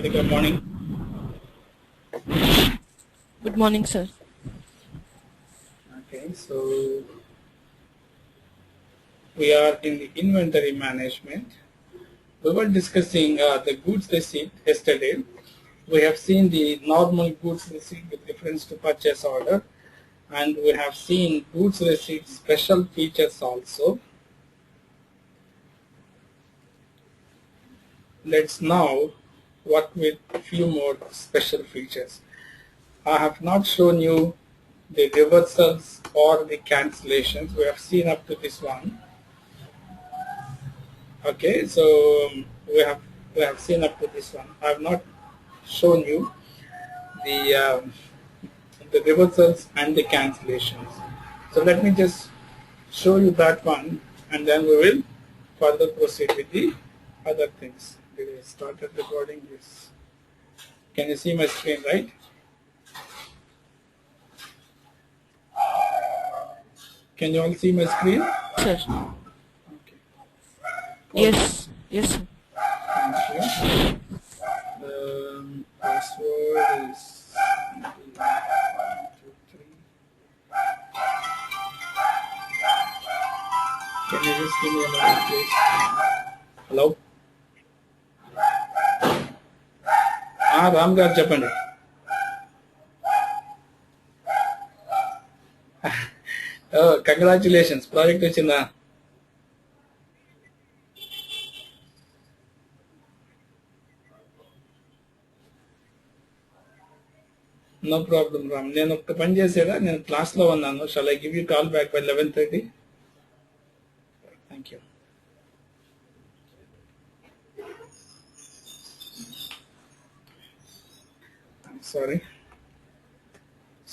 Good morning. Good morning, sir. Okay, so we are in the inventory management. We were discussing the goods receipt yesterday. We have seen the normal goods receipt with reference to purchase order, and we have seen goods receipt special features also. Let's now work with a few more special features. I have not shown you the reversals or the cancellations. We have seen up to this one. Okay, so we have seen up to this one. I have not shown you the reversals and the cancellations. So let me just show you that one, and then we will further proceed with the other things. Did I started recording this? Can you see my screen, right? Can you all see my screen? Sir. Okay. Yes. Yes, sir. Thank you. Password is 1, 2, 3. Can you just give me a moment, please? Hello? Ram garu cheppandi. Oh, congratulations. Project vachinda. No problem, Ram. నేను ఒక పని చేసేదా నేను క్లాస్లో ఉన్నాను. Shall I give you call back by 11:30? Thank you. I'm sorry.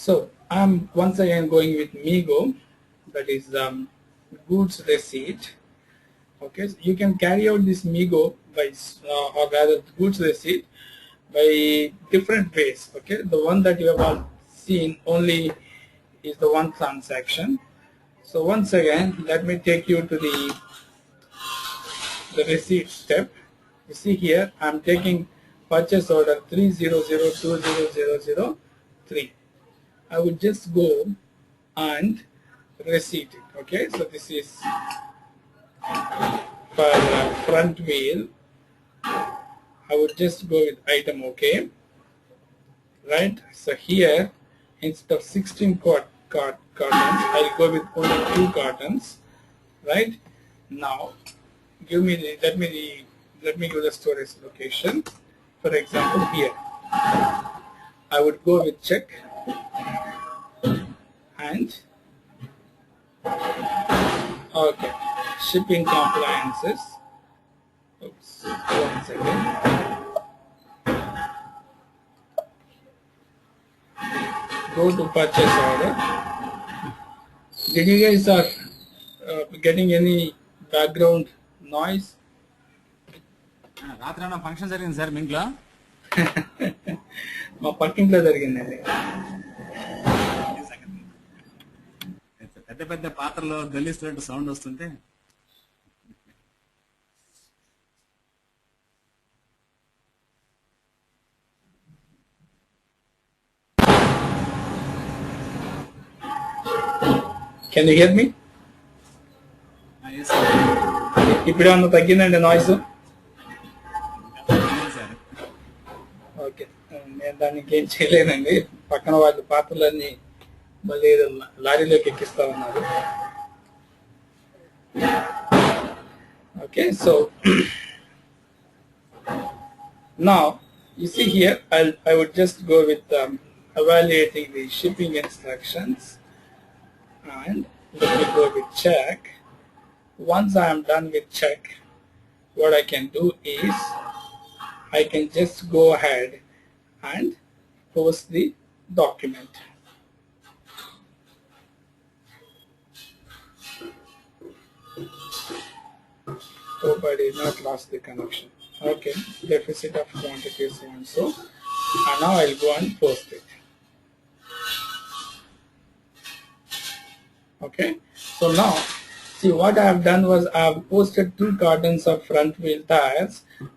So I'm once again going with Migo, that is goods receipt. Okay, so you can carry out this Migo by or rather goods receipt by different ways. Okay, the one that you have all seen only is the one transaction. So once again, let me take you to the receipt step. You see here, I'm taking purchase order 300200003. I would just go and receipt it. Okay, so this is for front wheel. I would just go with item okay, right? So here, instead of 16 cartons, I'll go with only 2 cartons, right? Now, let me give the storage location. For example, here, I would go with check and okay, shipping compliances. Oops, 1 second. Go to purchase order. Did you guys are getting any background noise? రాత్రి ఏమైనా function జరిగింది sir మీ ఇంట్లో? మా పక్కింట్లో జరిగిందండి. పెద్ద పెద్ద పాత్రలో గల్లిస్తున్నట్టు సౌండ్ వస్తుంటే Can you hear me? ఇప్పుడు ఏమన్నా తగ్గిందండి నాయిస్? ఓకే, నేను దానికి ఏం చేయలేనండి. పక్కన వాళ్ళు పాత్రలన్నీ మళ్ళీ లారీలోకి ఎక్కిస్తా ఉన్నారు. Okay, so now you see here, I would just go with evaluating the shipping instructions, and let me go with check. Once I am done with check, what I can do is I can just go ahead and post the document. Hope I did not lost the connection. Okay, deficit of quantity so and so, and now I'll go and post it. Okay, so now see what I have done was I have posted 2 cartons of front wheel tires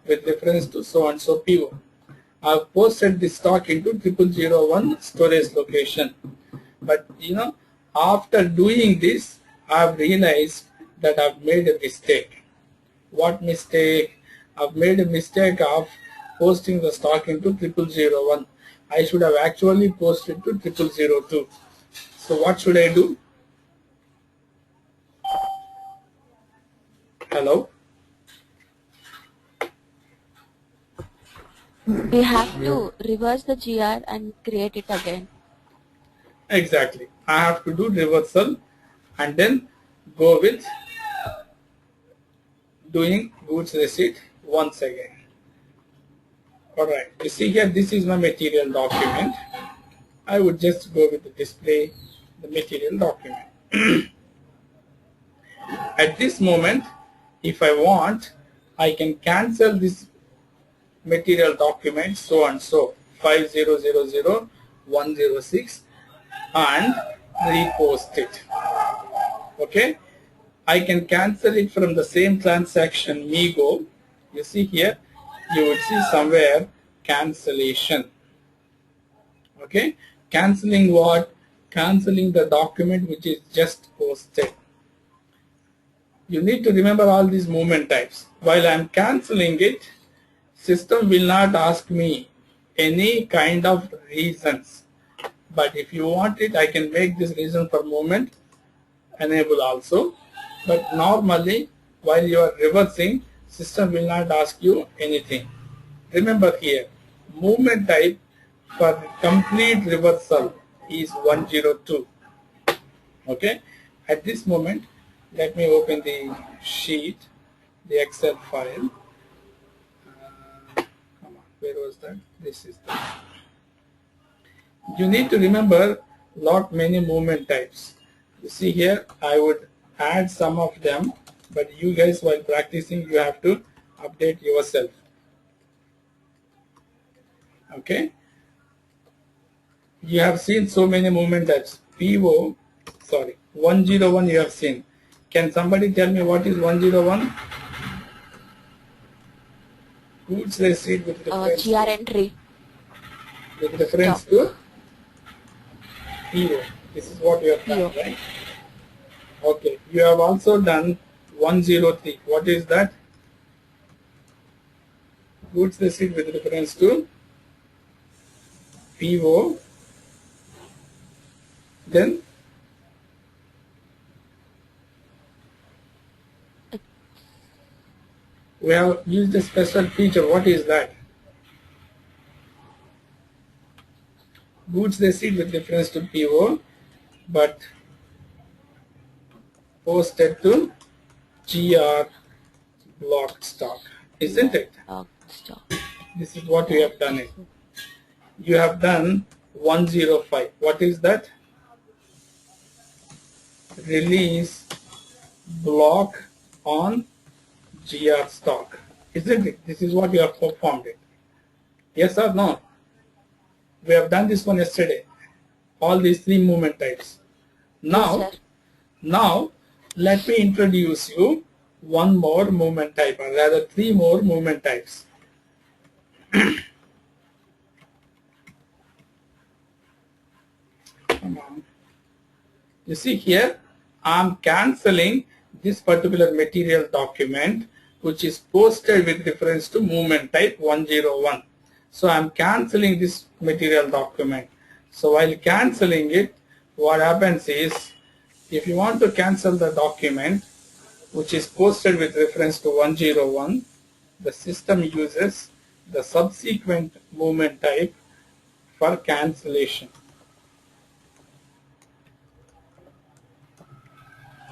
with reference to so and so PO. I've posted the stock into 0001 storage location. But after doing this, I've realized that I've made a mistake. What mistake? I've made a mistake of posting the stock into 0001. I should have actually posted to 0002. So what should I do? Hello? We have to reverse the GR and create it again. Exactly. I have to do reversal and then go with doing goods receipt once again. Alright, you see here, this is my material document. I would just go with the display the material document. At this moment, if I want, I can cancel this material document so and so 5000106 and repost it. Okay, I can cancel it from the same transaction Migo. You see here, you would see somewhere cancellation. Okay, cancelling what? Cancelling the document which is just posted. You need to remember all these movement types. While I am cancelling it, system will not ask me any kind of reasons. But if you want it, I can make this reason for movement enable also. But normally, while you are reversing, system will not ask you anything. Remember here, movement type for complete reversal is 102. Okay. At this moment, let me open the sheet, the Excel file. Come on, where was that? This is that. You need to remember many movement types. You see here, I would add some of them, but you guys while practicing, you have to update yourself. Okay. You have seen so many movement types. 101 you have seen. Can somebody tell me what is 101? Goods receipt with reference GR entry. with reference to PO. This is what you have done, PO. right? Okay. You have also done 103. What is that? Goods receipt with reference to PO. Then we have used a special feature. What is that? Goods receipt with reference to PO, but posted to GR blocked stock, isn't it? Stock. This is what you have done it. You have done 105. What is that? Release block on GR stock, isn't it? This is what you have performed it. Yes or no? We have done this one yesterday. All these three movement types. Now, Yes, sir. now let me introduce you one more movement type, or rather three more movement types. Come on. You see here, I am cancelling this particular material document which is posted with reference to movement type 101. So I am cancelling this material document. So while cancelling it, what happens is, if you want to cancel the document which is posted with reference to 101, the system uses the subsequent movement type for cancellation,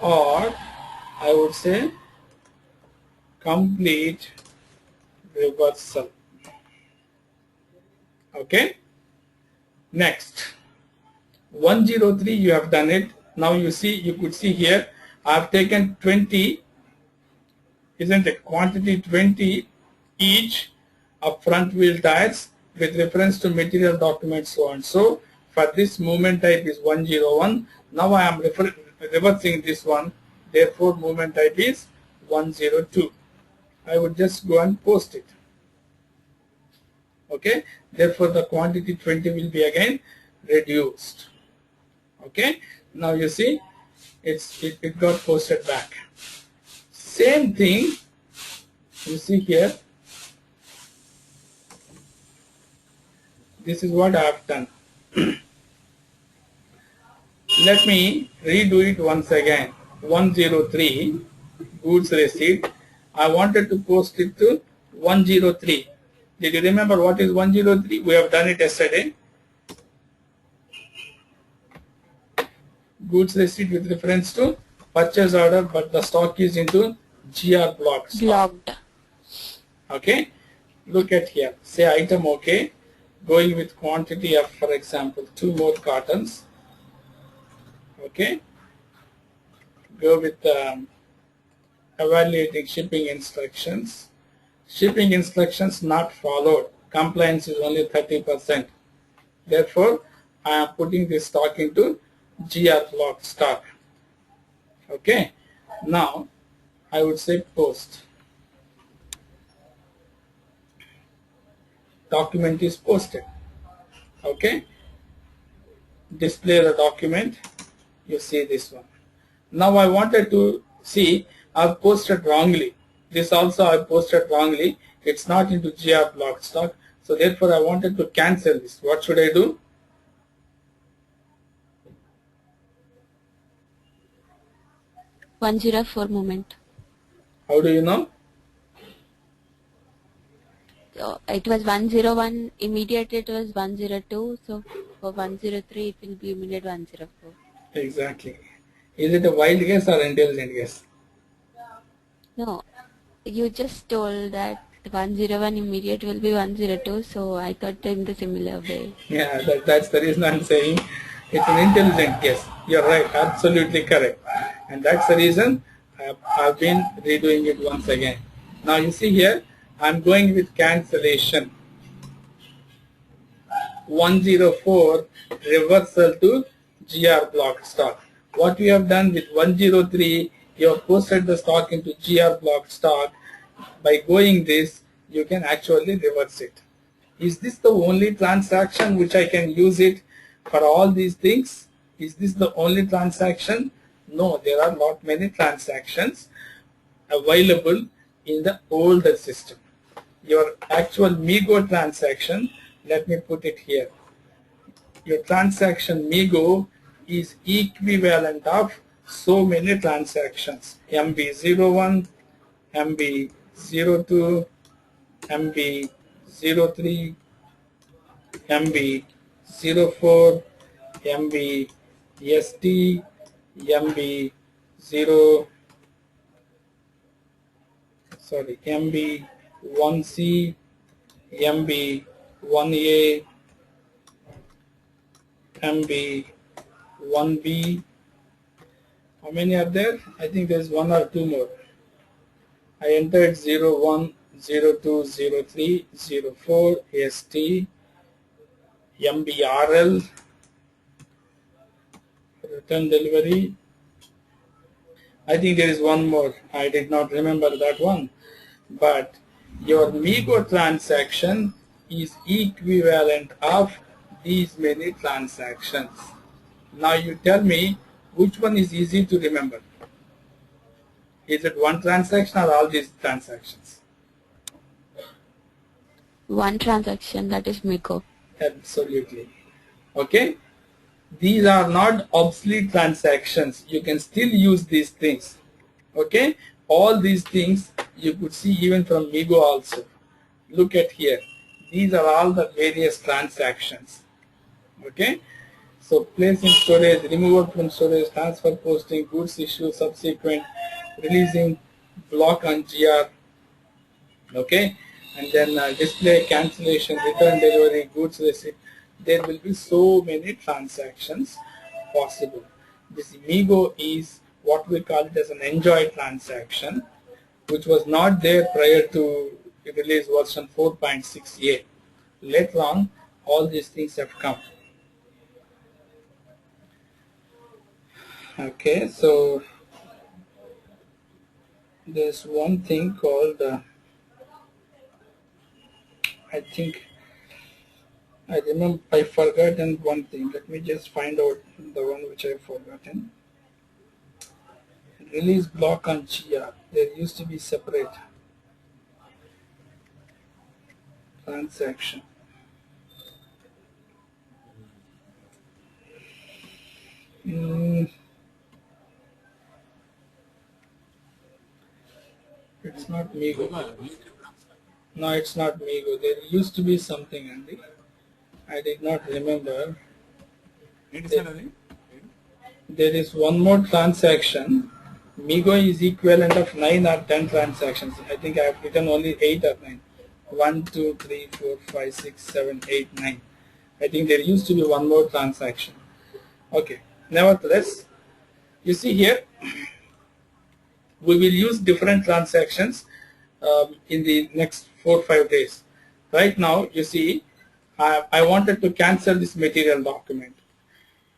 or I would say complete reversal. Okay. Next, 103 you have done it. Now you could see here I have taken 20, isn't it? Quantity 20 each of front wheel tires with reference to material document so and so. For this movement type is 101. Now I am reversing this one. Therefore, movement type is 102. I would just go and post it. Okay, therefore the quantity 20 will be again reduced. Okay, now you see it got posted back. Same thing you see here. This is what I have done. Let me redo it once again. 103 goods receipt. I wanted to post it to 103. Did you remember what is 103? We have done it yesterday. Goods receipt with reference to purchase order, but the stock is into GR block stock. Blocked. Okay, look at here. Say item OK, going with quantity of, for example, 2 more cartons. Okay, go with evaluating shipping instructions. Shipping instructions not followed. Compliance is only 30%. Therefore, I am putting this stock into GR block stock. Okay, now I would say post. Document is posted. Okay, display the document. You see this one. Now I wanted to see I've posted wrongly. This also I posted wrongly. It's not into GR block stock. So therefore I wanted to cancel this. What should I do? $104 moment. How do you know? So it was 101, immediate it was 102, so for 103 it will be immediate 104. Exactly. Is it a wild guess or intelligent guess? No, you just told that 101 immediate will be 102, so I thought in the similar way. Yeah, that's the reason I'm saying it's an intelligent guess. You're right, absolutely correct. And that's the reason I've been redoing it once again. Now you see here, I'm going with cancellation. 104 reversal to GR block stock. What we have done with 103, you have posted the stock into GR block stock. By going this, you can actually reverse it. Is this the only transaction which I can use it for all these things? Is this the only transaction? No, there are not many transactions available in the older system. Your actual MIGO transaction, let me put it here. Your transaction MIGO is equivalent of so many transactions. MB01, MB02, MB03, MB04, MBST, MB0, sorry, MB1C, MB1A, MB1B. How many are there? I think there's one or two more. I entered 01, 02, 03, 04, ST, MBRL, return delivery. I think there is one more. I did not remember that one. But your MIGO transaction is equivalent of these many transactions. Now you tell me which one is easy to remember. Is it one transaction or all these transactions? One transaction, that is MIGO. Absolutely. Okay? These are not obsolete transactions. You can still use these things. Okay? All these things you could see even from MIGO also. Look at here. These are all the various transactions. Okay? So placing storage, removal from storage, transfer posting, goods issue, subsequent, releasing, block on GR. Okay? And then display, cancellation, return delivery, goods receipt. There will be so many transactions possible. This MIGO is what we call it as an enjoy transaction, which was not there prior to release version 4.6a. Later on, all these things have come. Okay, so there's one thing called, I think I remember I forgotten one thing. Let me just find out the one which I've forgotten. Release block on GR. There used to be separate transaction. Mm, it's not Migo. No, it's not Migo. There used to be something, Andy. I did not remember. There is one more transaction. Migo is equivalent of 9 or 10 transactions. I think I have written only 8 or 9. 1, 2, 3, 4, 5, 6, 7, 8, 9. I think there used to be one more transaction. Okay. Nevertheless, you see here, we will use different transactions in the next 4 or 5 days. Right now, you see, I wanted to cancel this material document.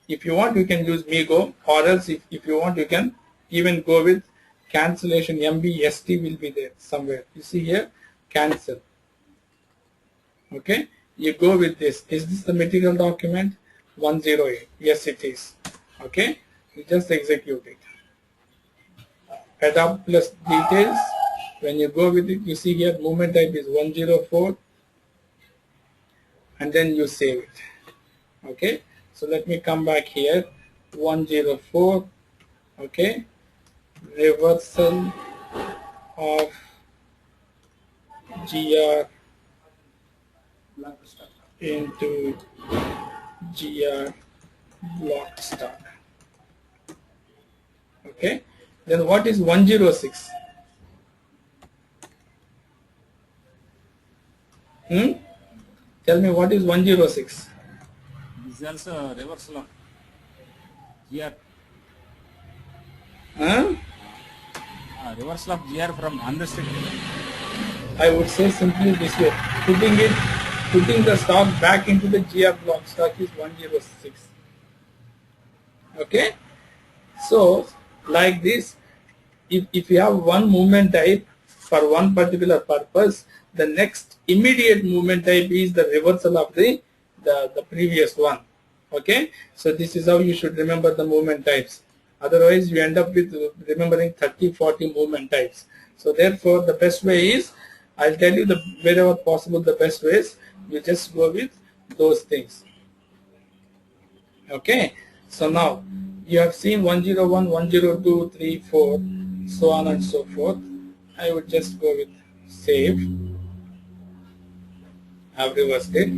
If you want, you can use Migo, or else if you want, you can even go with cancellation. MBST will be there somewhere. You see here, cancel. Okay, you go with this. Is this the material document? 108. Yes, it is. Okay, you just execute it. Adopt plus details. When you go with it, you see here movement type is 104, and then you save it. Okay, so let me come back here. 104. Okay, reversal of GR into GR block stock. Okay, then what is 106? Tell me what is 106? This is also reversal of GR. Reversal of GR from unrestricted. I would say simply this way: putting the stock back into the GR block stock is 106. Okay, so like this, if you have one movement type for one particular purpose, the next immediate movement type is the reversal of the previous one. Okay, so this is how you should remember the movement types. Otherwise, you end up with remembering 30-40 movement types. So therefore, the best way is, I'll tell you the wherever possible the best ways. You just go with those things. Okay, so now you have seen 101, 102, 3, 4, so on and so forth. I would just go with save. I've reversed it.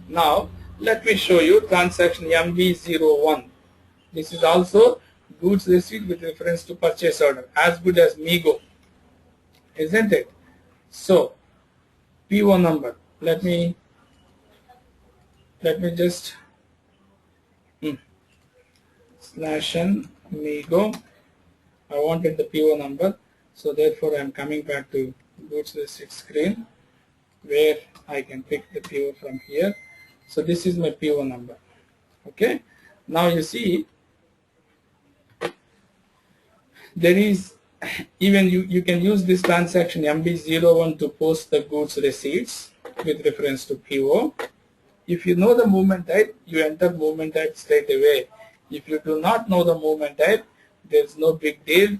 Now let me show you transaction MV01. This is also goods receipt with reference to purchase order, as good as Migo, isn't it? So PO number. Let me just slash n Migo. I wanted the PO number, so therefore I am coming back to goods receipt screen, where I can pick the PO from here. So this is my PO number. Okay, now you see there is even you can use this transaction MB01 to post the goods receipts with reference to PO. If you know the movement type, you enter movement type straight away. If you do not know the movement type, there's no big deal.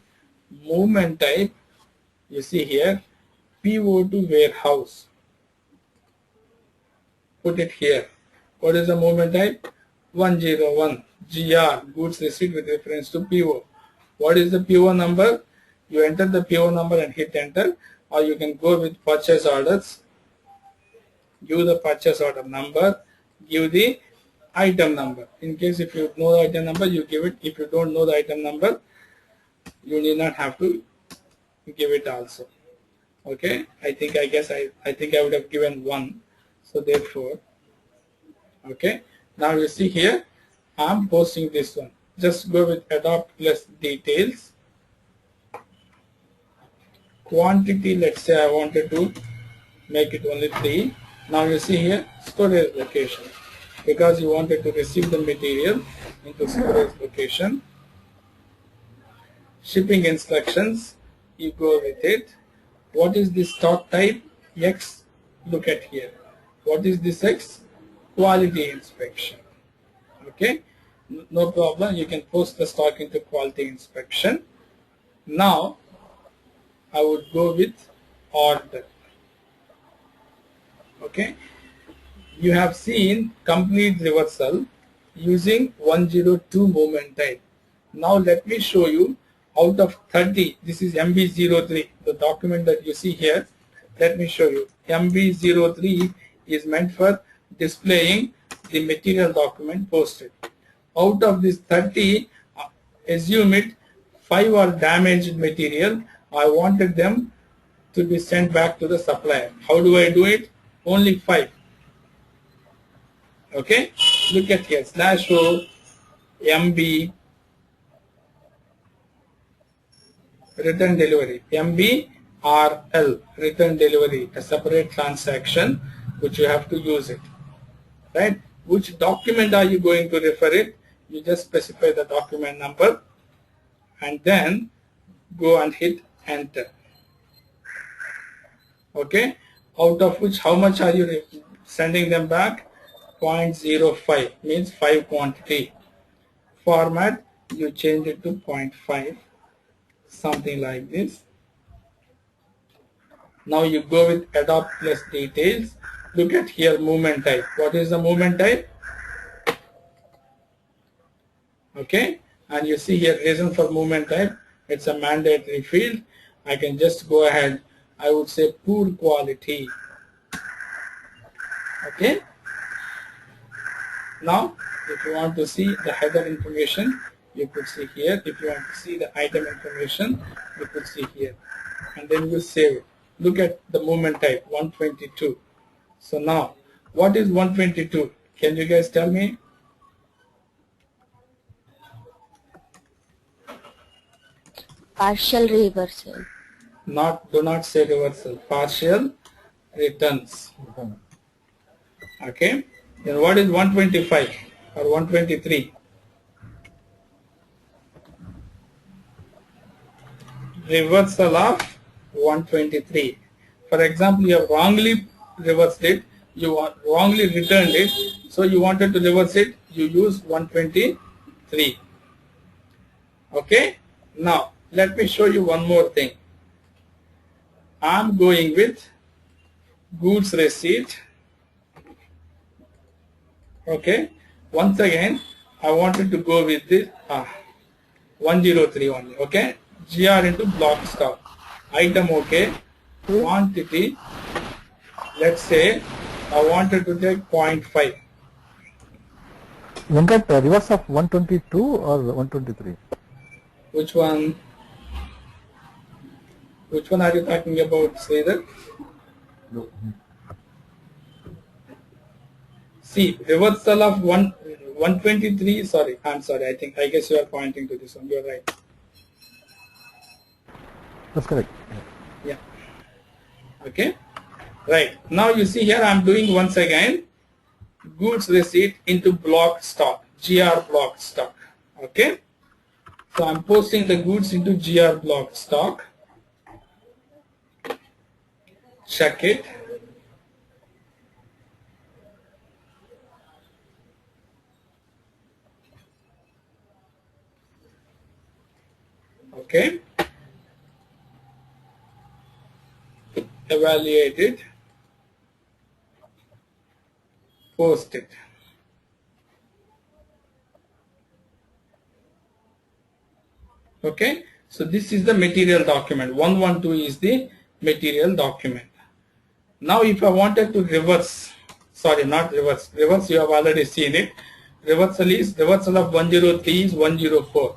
Movement type, you see here, PO to warehouse. Put it here. What is the movement type? 101 GR, goods receipt with reference to PO. What is the PO number? You enter the PO number and hit enter, or you can go with purchase orders. Give the purchase order number, give the item number. In case if you know the item number, you give it. If you don't know the item number, you need not have to give it also. Okay, I think I would have given 1. So therefore, okay, now you see here, I'm posting this one. Just go with adopt plus details. Quantity, let's say I wanted to make it only 3. Now you see here, storage location, because you wanted to receive the material into storage location. Shipping instructions, you go with it. What is the stock type? X. Look at here. What is this X? quality inspection. Okay, no problem. You can post the stock into quality inspection. Now I would go with order. Okay, you have seen complete reversal using 102 movement type. Now let me show you out of 30, this is MB03, the document that you see here. Let me show you. MB03 is meant for displaying the material document posted. Out of this 30, assume it 5 are damaged material. I wanted them to be sent back to the supplier. How do I do it? Only 5. Okay, look at here, /o MB return delivery, MBRL return delivery, a separate transaction which you have to use it, right? Which document are you going to refer it? You just specify the document number and then go and hit enter. Okay, out of which how much are you sending them back? 0.05 means 5 quantity. Format you change it to 0.5, something like this. Now you go with adopt plus details. Look at here, movement type. What is the movement type? Okay, and you see here reason for movement type. It's a mandatory field. I can just go ahead. I would say poor quality. Okay. Now, if you want to see the header information, you could see here. If you want to see the item information, you could see here. And then you save it. Look at the movement type, 122. So now, what is 122? Can you guys tell me? Partial reversal. Do not say reversal. Partial returns. Okay. Then what is 125 or 123? Reversal of 123. For example, you have wrongly reversed it, you wrongly returned it, so you wanted to reverse it, you use 123. Okay. Now let me show you one more thing. I'm going with goods receipt. Okay. Once again, I wanted to go with this 103 only. Okay. GR into block stock. Item okay. Quantity. Let's say I wanted to take 0.5. Venkat, reverse of 122 or 123? Which one? Which one are you talking about, Sridhar? See, reversal of 123. Sorry, I'm sorry. I guess you are pointing to this one. You're right. That's correct. Yeah. Okay. Right. Now you see here I'm doing once again goods receipt into block stock, GR block stock. Okay. So I'm posting the goods into GR block stock. Check it. Okay. Evaluate it. Post it. Okay. So this is the material document. 112 is the material document. Now if I wanted to reverse, sorry, not reverse, reverse you have already seen it. Reversal of 103 is 104.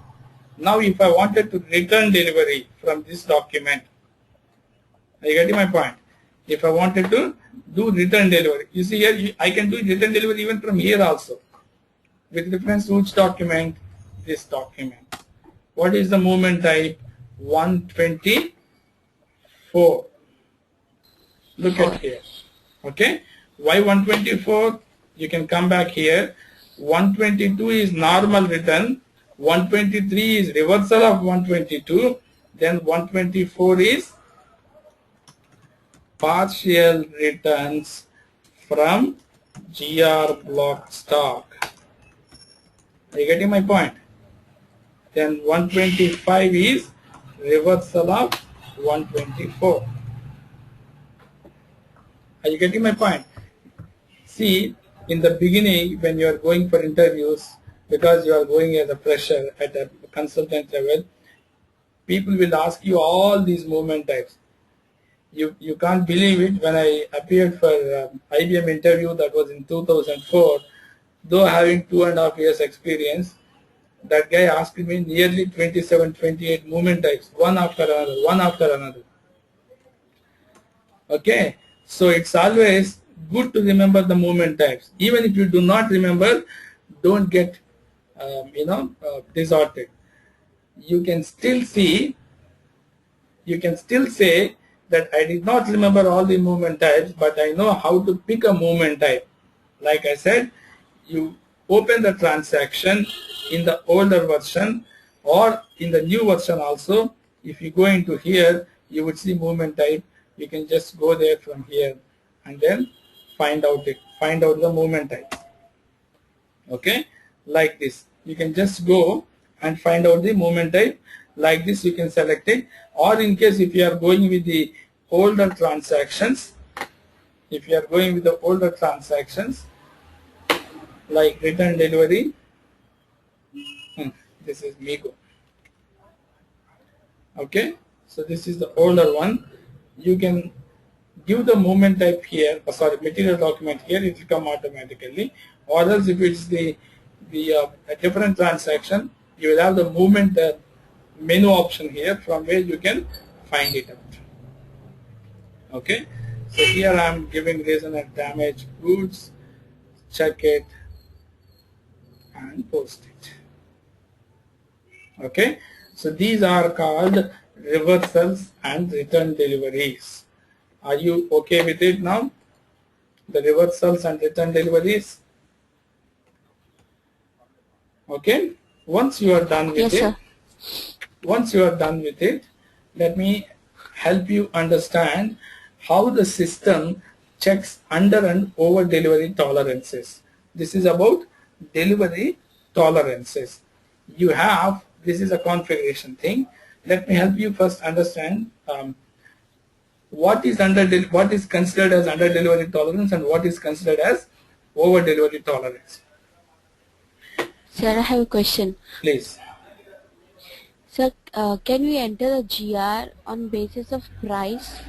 Now if I wanted to return delivery from this document, are you getting my point? If I wanted to do return delivery, you see here I can do return delivery even from here also. With reference to which document? This document. What is the movement type? 124. Look at here. Okay. Why 124? You can come back here. 122 is normal return. 123 is reversal of 122. Then 124 is partial returns from GR block stock. Are you getting my point? Then 125 is reversal of 124. Are you getting my point? See, in the beginning when you are going for interviews, because you are going as a fresher at a consultant level, people will ask you all these movement types. You can't believe it, when I appeared for IBM interview, that was in 2004, though having 2.5 years experience, that guy asked me nearly 27, 28 movement types, one after another, one after another. Okay, so it's always good to remember the movement types. Even if you do not remember, don't get distorted. You can still see, you can still say that I did not remember all the movement types, but I know how to pick a movement type. Like I said, you open the transaction in the older version or in the new version also. If you go into here, you would see movement type. You can just go there from here and then find out the movement type. Okay, like this. You can just go and find out the movement type. Like this, you can select it. Or in case if you are going with the older transactions, like return delivery, this is Migo. Okay, so this is the older one. You can give the movement type here, material document here, it will come automatically. Or else if it's the a different transaction, you will have the movement menu option here from where you can find it out. Okay, so here I am giving reason and damage goods, check it and post it. Okay, so these are called reversals and return deliveries. Are you okay with it now? The reversals and return deliveries. Okay, once you are done with Yes, it, let me help you understand how the system checks under and over delivery tolerances. This is about delivery tolerances. This is a configuration thing. Let me help you first understand what is considered as under delivery tolerance and what is considered as over delivery tolerance. Sir, I have a question. Please. Sir, can we enter the GR on basis of price?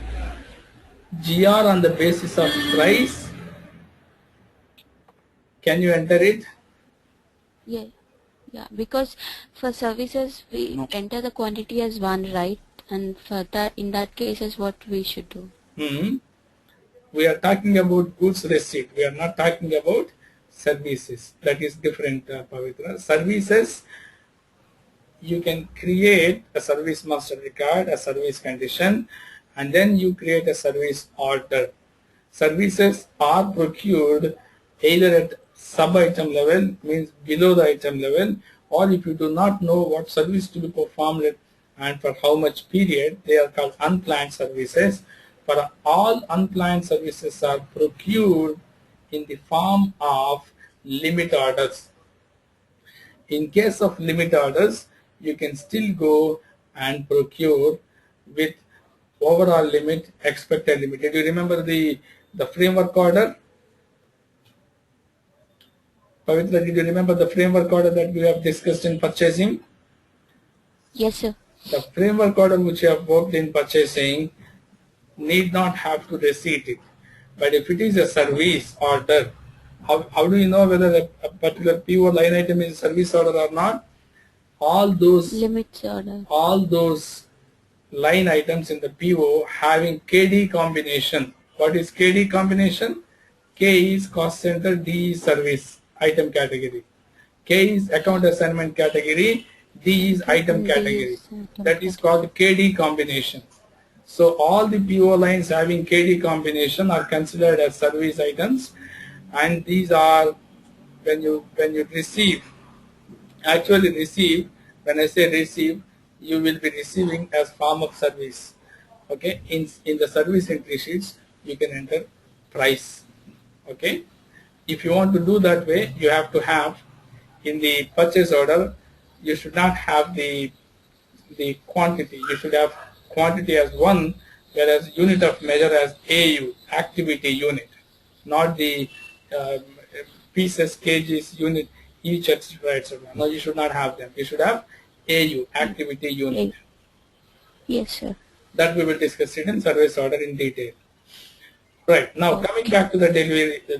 GR on the basis of price. Can you enter it? Yeah, because for services we enter the quantity as 1, right? And for that, in that case, is what we should do. We are talking about goods receipt. We are not talking about services. That is different, Pavitra. Services, you can create a service master record, a service condition, and then you create a service order. Services are procured either at sub-item level, means below the item level, or if you do not know what service to be performed and for how much period, they are called unplanned services. For all unplanned services are procured in the form of limit orders. In case of limit orders, you can still go and procure with overall limit, expected limit. Did you remember the framework order? Pavitra, did you remember the framework order that we have discussed in purchasing? Yes, sir. The framework order which you have worked in purchasing need not have to receipt it. But if it is a service order, how do you know whether a particular PO line item is a service order or not? All those Limits order. all those line items in the PO having KD combination. What is KD combination? K is cost center, D is service item category. K is account assignment category, D is item category. That is called KD combination. So all the PO lines having KD combination are considered as service items, and these are when you receive, when I say receive, you will be receiving as form of service. Okay, in the service entry sheets you can enter price. Okay, if you want to do that way, you have to have in the purchase order, you should not have the quantity. You should have quantity as 1, whereas unit of measure as AU, activity unit, not the pieces, kgs, unit, each, etc., etc. No, you should not have them. You should have AU, activity unit. Yes, sir. That we will discuss it in service order in detail. Right, now coming back to the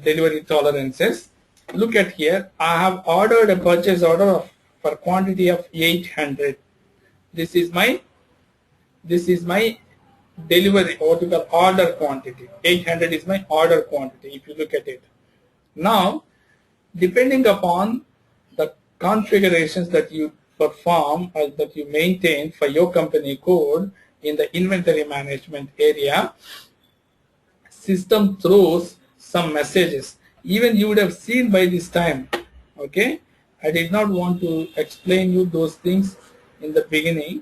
delivery tolerances, look at here. I have ordered a purchase order for quantity of 800. This is my delivery, what you call order quantity. 800 is my order quantity if you look at it. Now, depending upon the configurations that you perform or that you maintain for your company code in the inventory management area, system throws some messages. Even you would have seen by this time, okay? I did not want to explain you those things in the beginning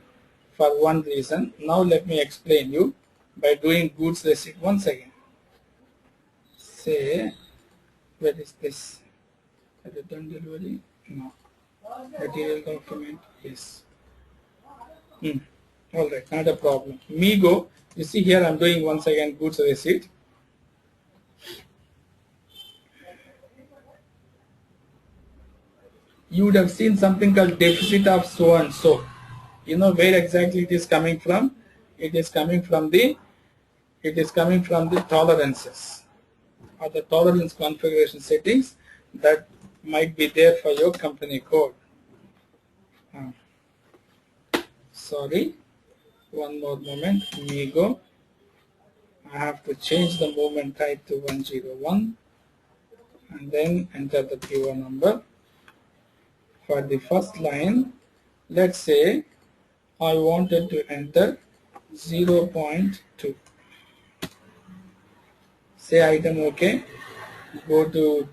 for one reason. Now let me explain you by doing goods receipt once again. Say, where is this? Return delivery? No. Material document? Yes. All right, not a problem. Migo, you see here I'm doing once again goods receipt. You would have seen something called deficit of so and so. You know where exactly it is coming from? It is coming from the tolerances or the tolerance configuration settings that might be there for your company code. Sorry, one more moment. Migo, I have to change the movement type to 101 and then enter the PO number. For the first line, let's say I wanted to enter 0.2. Say item OK. Go to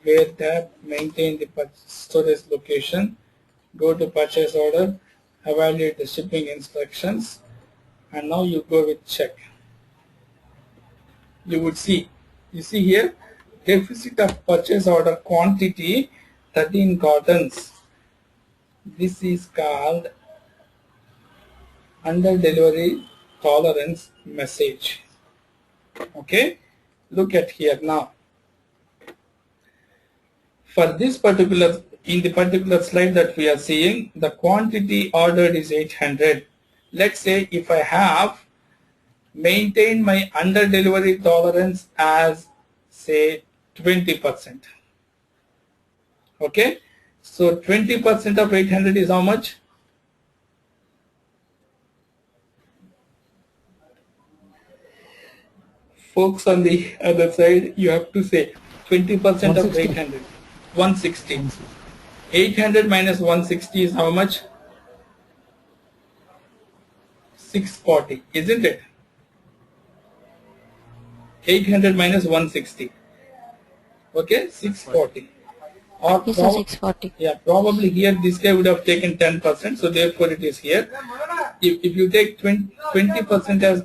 where tab, maintain the storage location. Go to purchase order, evaluate the shipping instructions, and now you go with check. You would see, you see here, deficit of purchase order quantity 13 cartons. This is called under delivery tolerance message. Okay, look at here now. For this particular, in the particular slide that we are seeing, the quantity ordered is 800. Let's say if I have maintained my under delivery tolerance as say 20%. Okay, so 20% of 800 is how much? Folks on the other side, you have to say 20% of 800. 160. 800 minus 160 is how much? 640, isn't it? 800 minus 160. Okay, 640. Or Yes, sir, 640. yeah, probably here this guy would have taken 10%, so therefore it is here. If you take 20% as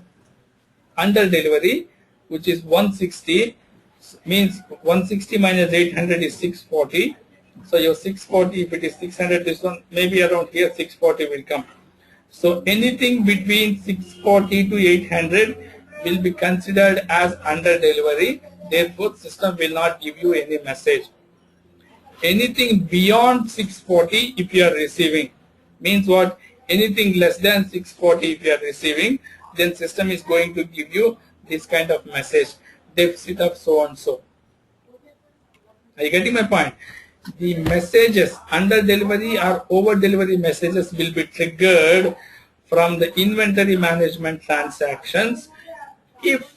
under delivery, which is 160, means 160 minus 800 is 640. So your 640, if it is 600, this one maybe around here 640 will come. So anything between 640 to 800 will be considered as under delivery. Therefore, system will not give you any message. Anything beyond 640, if you are receiving, means what? Anything less than 640 if you are receiving, then system is going to give you this kind of message, deficit of so and so. Are you getting my point? The messages under delivery or over delivery messages will be triggered from the inventory management transactions if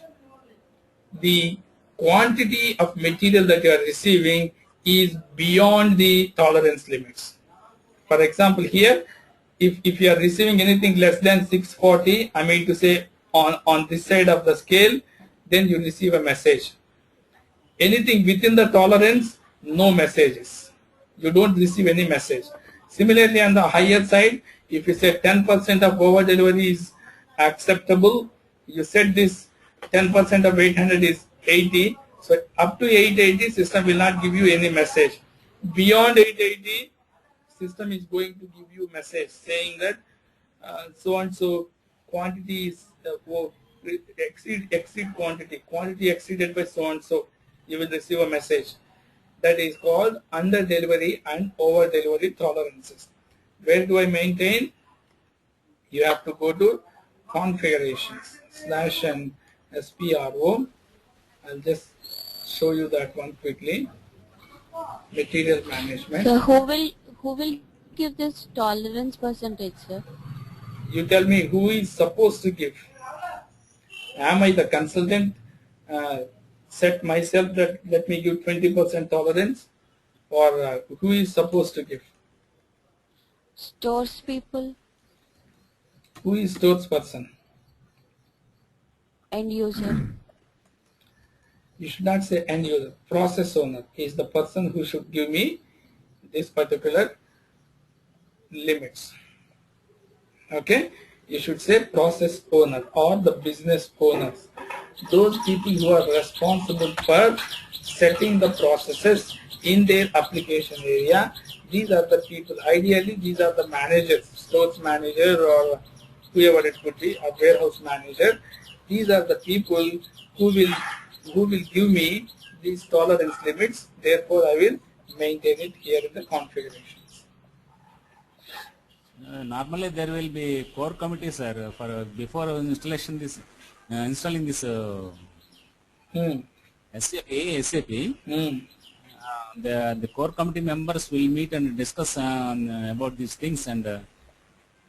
the quantity of material that you are receiving is beyond the tolerance limits. For example, here, if you are receiving anything less than 640, I mean to say on this side of the scale, then you receive a message. Anything within the tolerance, no messages. You don't receive any message. Similarly, on the higher side, if you say 10% of over delivery is acceptable, you said this 10% of 800 is 80, So up to 880, system will not give you any message. Beyond 880, system is going to give you a message saying that so and so quantity is exceed quantity exceeded by so and so. You will receive a message. That is called under delivery and over delivery tolerances. Where do I maintain? You have to go to configurations /n SPRO. I'll just show you that one quickly. Material management. So who will give this tolerance percentage, sir? You tell me who is supposed to give. Am I the consultant? Set myself that let me give 20% tolerance, or who is supposed to give? Stores people, Who is stores person? end user. You should not say end user. Process owner is the person who should give me this particular limits. Okay, you should say process owner or the business owners. Those people who are responsible for setting the processes in their application area. These are the people. Ideally, these are the managers, stores manager or whoever it could be, a warehouse manager. These are the people who will give me these tolerance limits. Therefore, I will maintain it here in the configurations. Normally there will be core committee, sir, for before installation this installing this SAP. The core committee members will meet and discuss about these things, and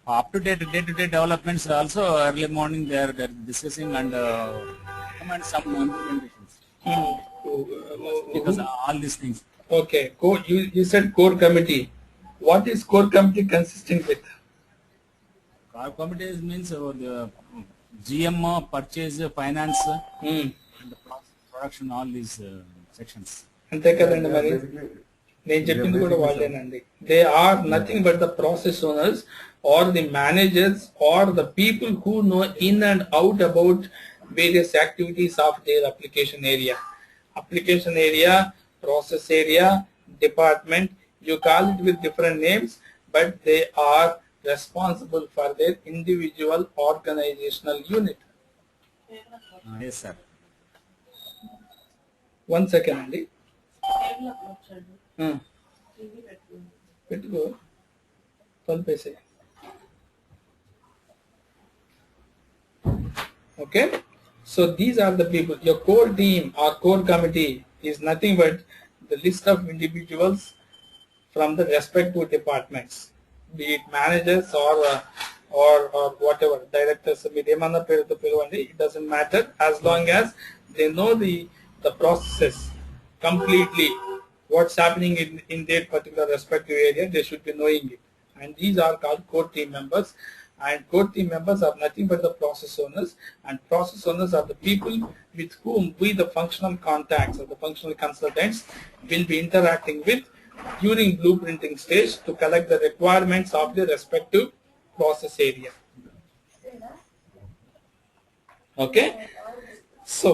up to date day-to-day developments also early morning they are discussing and recommend some implementations. Because all these things. Okay, you said core committee. What is core committee consisting with? Core committees means the GM, purchase, finance, and the production, all these sections. అంతే కదండి మరి నేను చెప్పింది కూడా వాళ్ళేనండి. They are nothing but the process owners or the managers or the people who know in and out about various activities of their application area. Application area, process area, department, you call it with different names, but they are responsible for their individual organizational unit. Yes, sir. One second, Andy. పెట్టుకో తలుపేసే. Okay, so these are the people. Your core team or core committee is nothing but the list of individuals from the respective departments, be it managers or whatever directors. It doesn't matter as long as they know the processes completely. What's happening in their particular respective area, they should be knowing it. And these are called core team members. And core team members are nothing but the process owners. And process owners are the people with whom we, the functional contacts or the functional consultants, will be interacting with during blueprinting stage to collect the requirements of the respective process area. Okay, so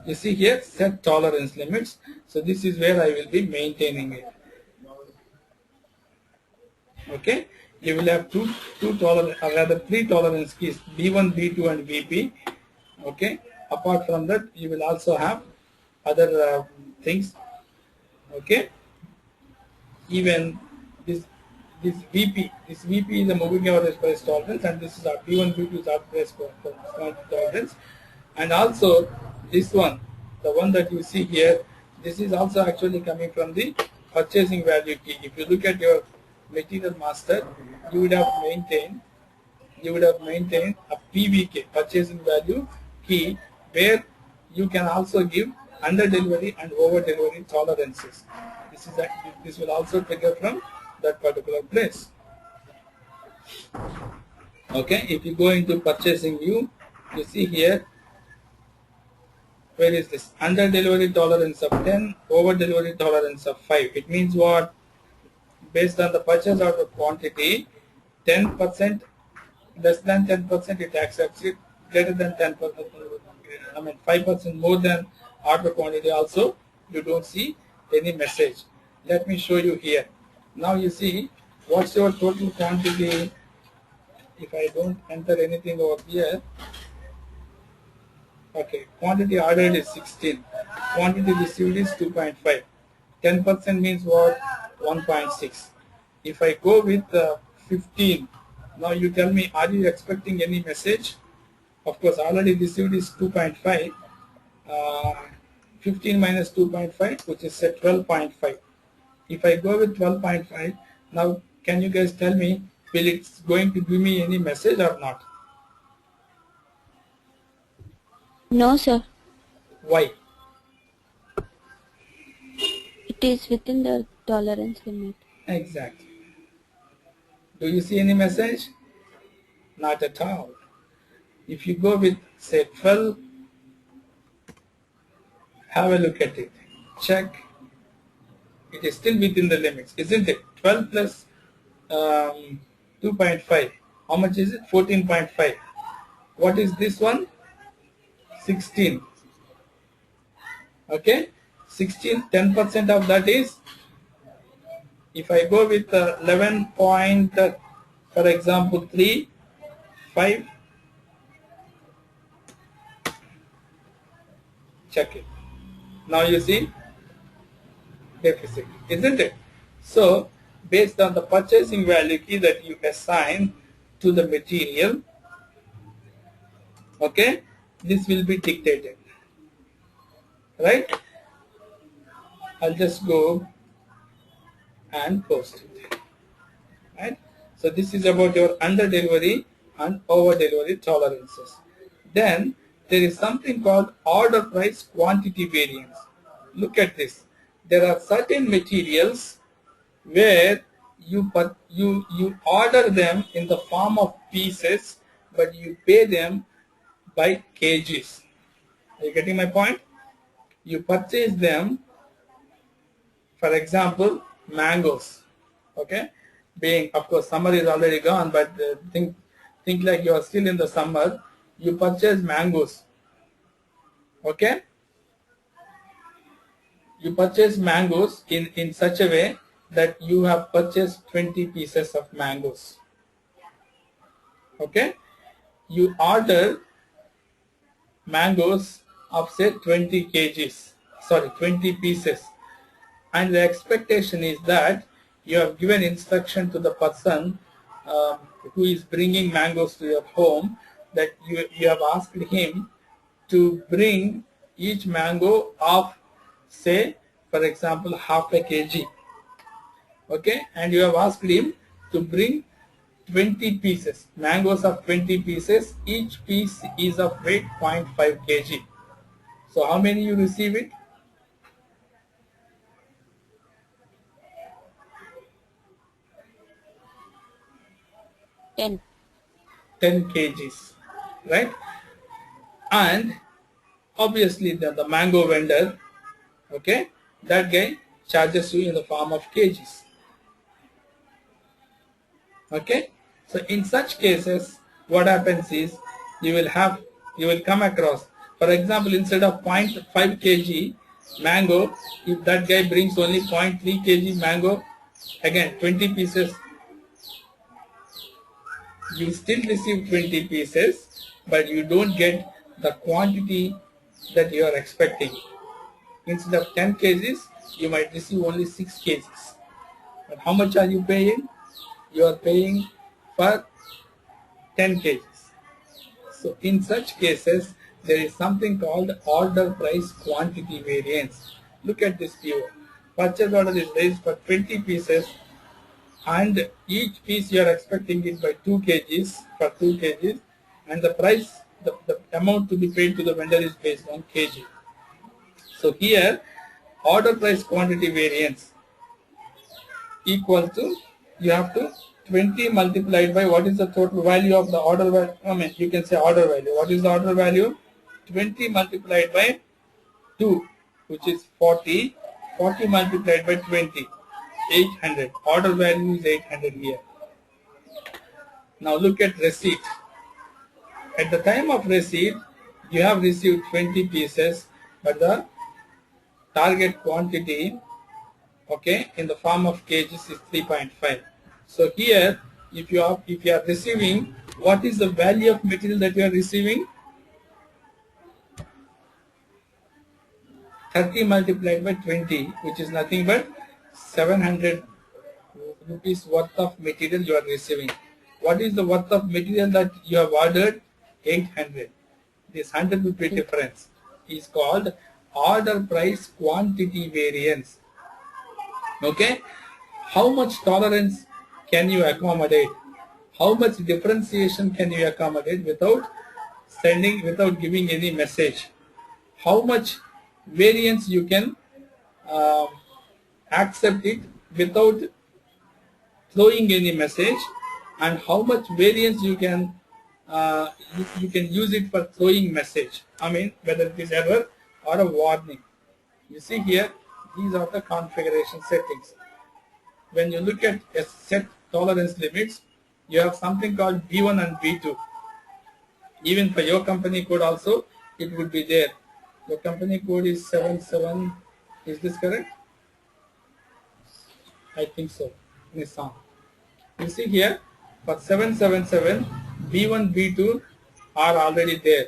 you see here, set tolerance limits. So this is where I will be maintaining it. Okay, you will have three tolerance keys, B1, B2 and BP. Okay, apart from that you will also have other things. Okay, even this VP is a moving average price tolerance, and this is our B1, B2 is our price tolerance. And also this one, the one that you see here, this is also actually coming from the purchasing value key. If you look at your material master, you would have maintained a PVK, purchasing value key, where you can also give under delivery and over delivery tolerances. This will also trigger from that particular place. Okay, if you go into purchasing view, you see here, where is this? Under delivery tolerance of 10, over delivery tolerance of 5. It means what? Based on the purchase order quantity, 10%, less than 10% it accepts it, greater than 10%, I mean 5% more than order quantity also, you don't see any message. Let me show you here. Now you see what's your total quantity. If I don't enter anything over here, okay, quantity ordered is 16, quantity received is 2.5. 10% means what? 1.6. If I go with 15, now you tell me, are you expecting any message? Of course, already received is 2.5. 15 minus 2.5, which is set 12.5. If I go with 12.5, now can you guys tell me, will it going to give me any message or not? No, sir. Why? It is within the tolerance limit. Exactly. Do you see any message? Not at all. If you go with say 12, have a look at it. Check. It is still within the limits, isn't it? 12 plus 2.5. How much is it? 14.5. What is this one? 16. Okay? 16, 10% of that is, if I go with 11 point, for example, 3, 5, check it. Now you see deficit, isn't it? So, based on the purchasing value key that you assign to the material, okay, this will be dictated, right? I'll just go and post it, right? So this is about your under delivery and over delivery tolerances. Then there is something called order price quantity variance. Look at this. There are certain materials where you order them in the form of pieces, but you pay them by kgs. Are you getting my point? You purchase them, for example, mangoes. Okay, being of course summer is already gone, but think like you are still in the summer. You purchase mangoes. Okay, you purchase mangoes in such a way that you have purchased 20 pieces of mangoes. Okay, you order mangoes of say 20 kgs, sorry 20 pieces, and the expectation is that you have given instruction to the person who is bringing mangoes to your home, that you have asked him to bring each mango of say for example half a kg, okay, and you have asked him to bring 20 pieces, mangoes of 20 pieces, each piece is of weight 0.5 kg. So how many you receive it? 10. 10 kgs, right? And obviously the mango vendor, okay, that guy charges you in the form of kgs. Okay, so in such cases what happens is you will come across, for example, instead of 0.5 kg mango, if that guy brings only 0.3 kg mango, again 20 pieces, you still receive 20 pieces, but you don't get the quantity that you are expecting. Instead of 10 kgs, you might receive only 6 kgs. But how much are you paying? You are paying for 10 kgs. So in such cases, there is something called order price quantity variance. Look at this view. Purchase order is raised for 20 pieces, and each piece you are expecting it by 2 kgs for 2 kgs, and the price, the amount to be paid to the vendor is based on kg. So here order price quantity variance equal to, you have to 20 multiplied by what is the total value of the order value. I mean you can say order value. What is the order value? 20 multiplied by 2, which is 40. 40 multiplied by 20, 800. Order value is 800 here. Now look at receipt. At the time of receipt, you have received 20 pieces, but the target quantity, okay, in the form of kgs is 3.5. So here, if you are receiving, what is the value of material that you are receiving? 30 multiplied by 20, which is nothing but 700 rupees worth of material you are receiving. What is the worth of material that you have ordered? 800. This 100 rupee difference is called order price quantity variance. Okay, how much tolerance can you accommodate? How much differentiation can you accommodate without giving any message? How much variance you can um, accept it without throwing any message, and how much variance you can you can use it for throwing message. I mean, whether it is error or a warning. You see here, these are the configuration settings. When you look at a set tolerance limits, you have something called B1 and B2. Even for your company code also, it would be there. Your company code is 77. Is this correct? I think so. Nissan. You see here, for 777, B1, B2 are already there.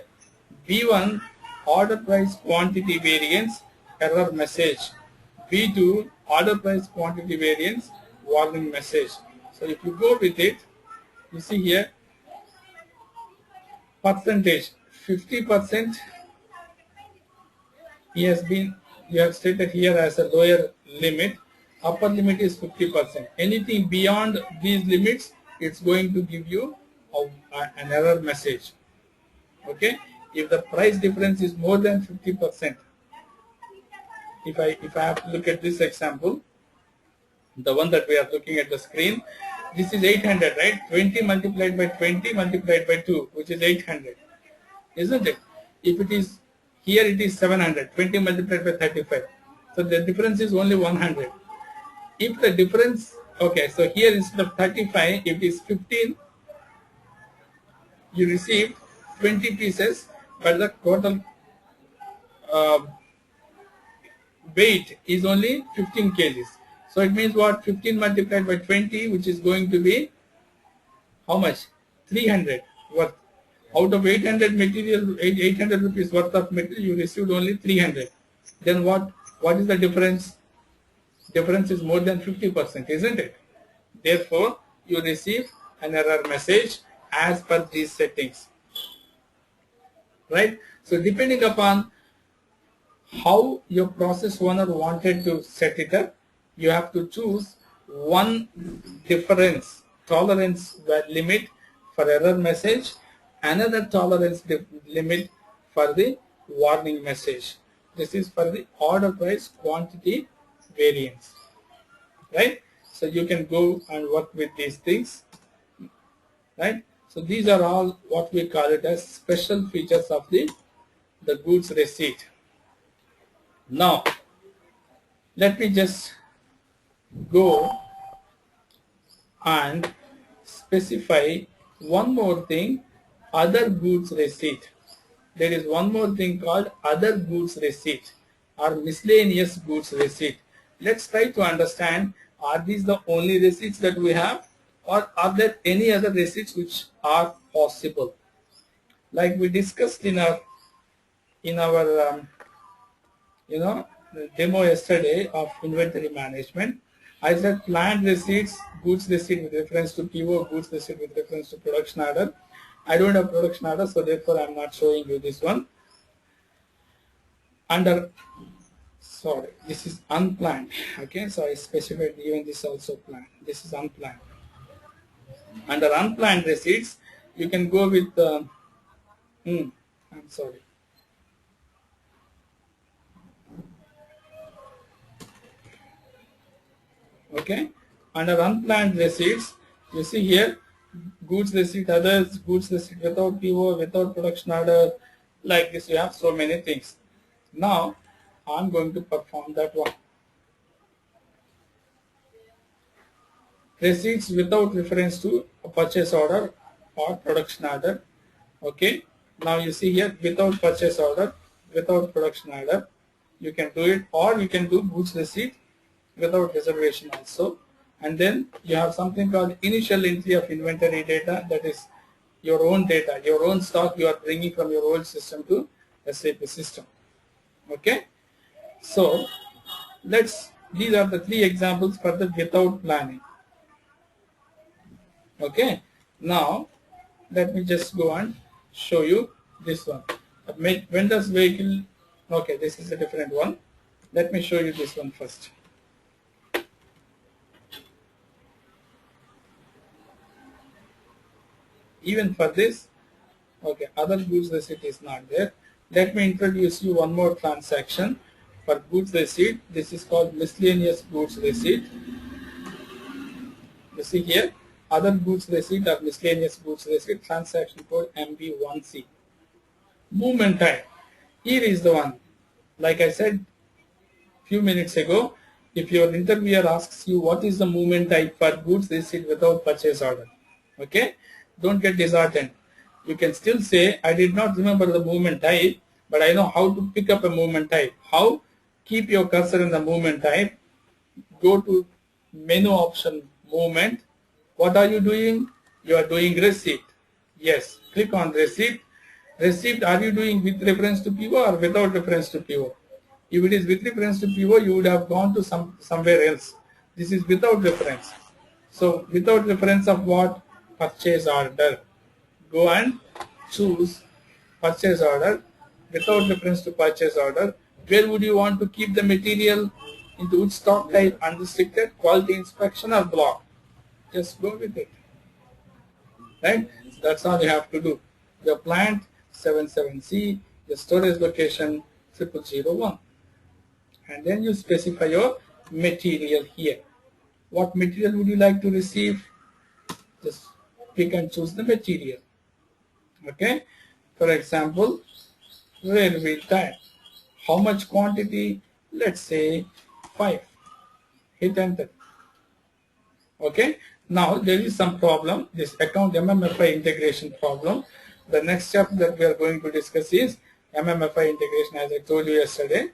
B1, order price quantity variance, error message. B2, order price quantity variance, warning message. So if you go with it, you see here, percentage, 50% you have stated here as a lower limit. Upper limit is 50%. Anything beyond these limits, it's going to give you an error message. Okay, if the price difference is more than 50%, if I have to look at this example, the one that we are looking at the screen, this is 800, right? 20 multiplied by 20 multiplied by 2, which is 800, isn't it? If it is here, it is 700, 20 multiplied by 35, so the difference is only 100. If the difference, okay, so here instead of 35, if it is 15, you receive 20 pieces, but the total uh, weight is only 15 kgs. So it means what? 15 multiplied by 20, which is going to be how much? 300 worth. Out of 800 material, 800 rupees worth of material, you received only 300. Then what? What is the difference? Difference is more than 50%, isn't it? Therefore, you receive an error message as per these settings, right? So depending upon how your process owner wanted to set it up, you have to choose one difference tolerance limit for error message, another tolerance limit for the warning message. This is for the order price quantity variance, right? So you can go and work with these things, right? So these are all what we call it as special features of the goods receipt. Now, let me just go and specify one more thing, other goods receipt. There is one more thing called other goods receipt or miscellaneous goods receipt. Let's try to understand, are these the only receipts that we have, or are there any other receipts which are possible? Like we discussed in our demo yesterday of inventory management, I said planned receipts, goods receipt with reference to PO, goods receipt with reference to production order. I don't have production order, so therefore I am not showing you this one. Sorry, this is unplanned. Okay, so I specified even this also planned. This is unplanned. Under unplanned receipts, you can go with I'm sorry. Okay, under unplanned receipts, you see here goods receipt, others, goods receipt without PO, without production order, like this. You have so many things. Now I'm going to perform that one. Receipts without reference to a purchase order or production order. Okay, Now you see here, without purchase order, without production order, you can do it, or you can do goods receipt without reservation also. And then you have something called initial entry of inventory data, that is your own data, your own stock you are bringing from your old system to SAP system. Okay, so these are the three examples for the without planning. Okay, now let me just go and show you this one. Vendor's vehicle. Okay, this is a different one. Let me show you this one first. Even for this, okay, other goods receipt is not there. Let me introduce you one more transaction for goods receipt. This is called miscellaneous goods receipt. You see here, other goods receipt or miscellaneous goods receipt, transaction code MB1C. Movement time. Here is the one. Like I said few minutes ago, if your interviewer asks you what is the movement type for goods receipt without purchase order, okay, don't get disheartened. You can still say, I did not remember the movement type, but I know how to pick up a movement type. How? Keep your cursor in the movement type, go to menu option movement. What are you doing? You are doing receipt. Yes, click on receipt. Receipt, are you doing with reference to PO or without reference to PO? If it is with reference to PO, you would have gone to somewhere else. This is without reference. So without reference of what? Purchase order. Go and choose purchase order. Without reference to purchase order, where would you want to keep the material? Into which stock type? Unrestricted, quality inspection, or block? Just go with it. Right? So that's all you have to do. Your plant 77C, your storage location 0001. And then you specify your material here. What material would you like to receive? Just pick and choose the material. Okay. For example, railway tie. How much quantity? Let's say 5. Hit enter. Okay. Now there is some problem. This account MMFI integration problem. The next step that we are going to discuss is MMFI integration, as I told you yesterday.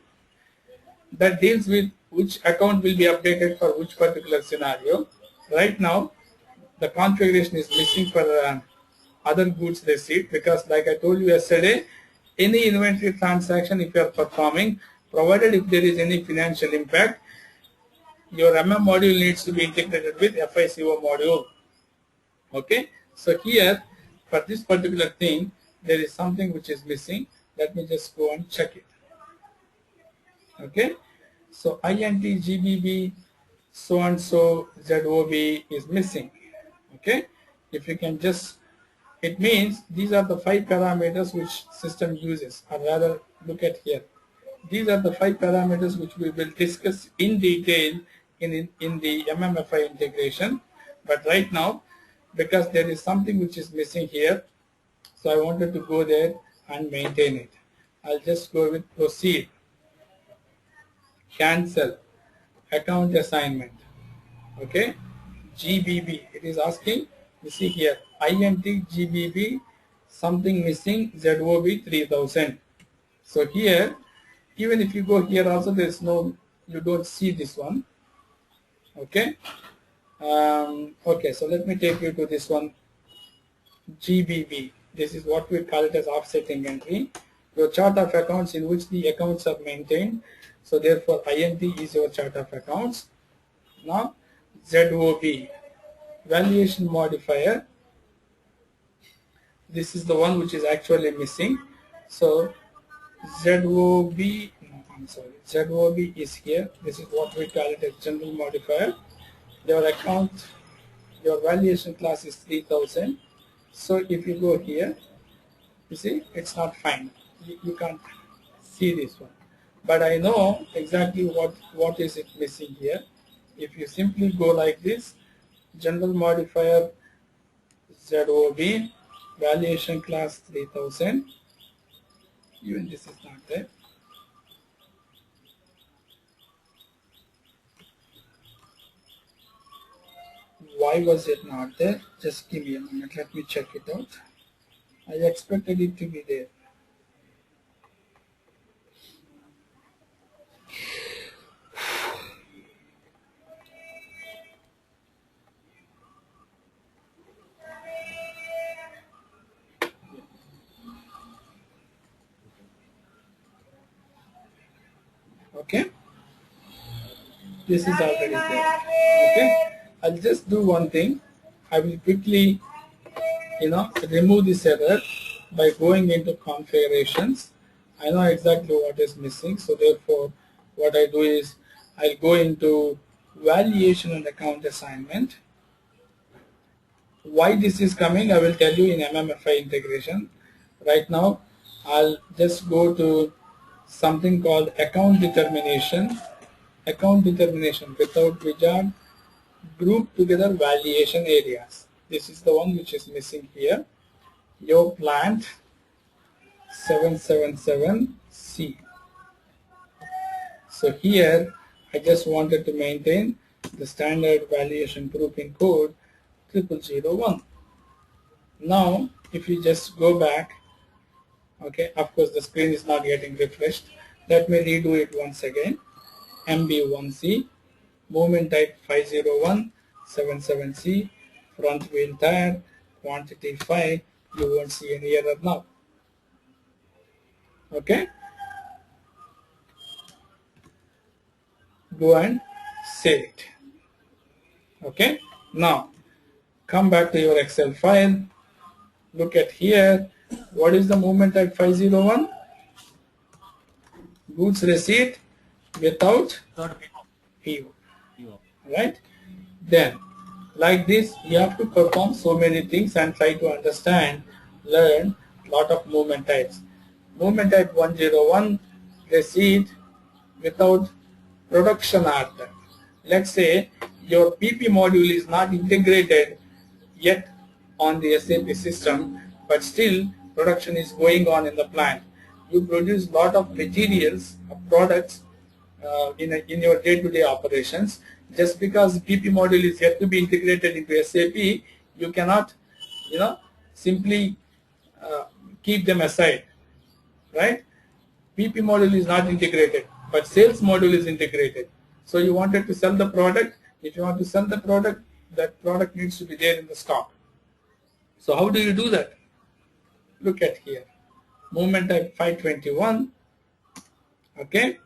That deals with which account will be updated for which particular scenario. Right now, the configuration is missing for other goods receipt, because like I told you yesterday, any inventory transaction if you are performing, provided if there is any financial impact, your MM module needs to be integrated with FICO module. Okay, so here for this particular thing, there is something which is missing. Let me just go and check it. Okay, so INT GBB so and so ZOB is missing. Okay, if you can just, it means these are the 5 parameters which system uses, or rather look at here. These are the 5 parameters which we will discuss in detail in the MMFI integration. But right now, because there is something which is missing here, so I wanted to go there and maintain it. I'll just go with proceed, cancel, account assignment. Okay, GBB, it is asking, you see here, INT GBB, something missing, ZOB 3000. So here, even if you go here also, there is no, you don't see this one. Okay. Okay, so let me take you to this one, GBB. This is what we call it as offsetting entry. Your chart of accounts in which the accounts are maintained. So therefore, INT is your chart of accounts. Now, ZOB, valuation modifier. This is the one which is actually missing. So ZOB, no, I'm sorry, ZOB is here. This is what we call it as general modifier. Your account, your valuation class is 3000. So if you go here, you see it's not fine. You can't see this one. But I know exactly what is it missing here. If you simply go like this, general modifier ZOB, valuation class 3000, even this is not there. Why was it not there? Just give me a moment, let me check it out. I expected it to be there. Okay, this is already there. Okay, I'll just do one thing. I will quickly, remove this error by going into configurations. I know exactly what is missing, so therefore what I do is I'll go into valuation and account assignment. Why this is coming, I will tell you in MMFI integration. Right now I'll just go to something called account determination. Account determination without wizard, group together valuation areas. This is the one which is missing here. Your plant 777C. So here I just wanted to maintain the standard valuation grouping code 0001. Now if you just go back, okay, of course the screen is not getting refreshed. Let me redo it once again. MB1C, movement type 50177C, front wheel tire, quantity 5. You won't see any error now. Okay, go and save it. Okay, now come back to your Excel file. Look at here. What is the movement type 501? Goods receipt without Third PO. PO. Right? Then, like this, you have to perform so many things and try to understand, learn lot of movement types. Movement type 101, receipt without production order. Let's say your PP module is not integrated yet on the SAP system, but still production is going on in the plant. You produce lot of materials, products in your day-to-day operations. Just because PP module is yet to be integrated into SAP, you cannot, simply keep them aside, right? PP module is not integrated, but sales module is integrated. So you wanted to sell the product. If you want to sell the product, that product needs to be there in the stock. So how do you do that? Look at here. Movement type 521. Okay.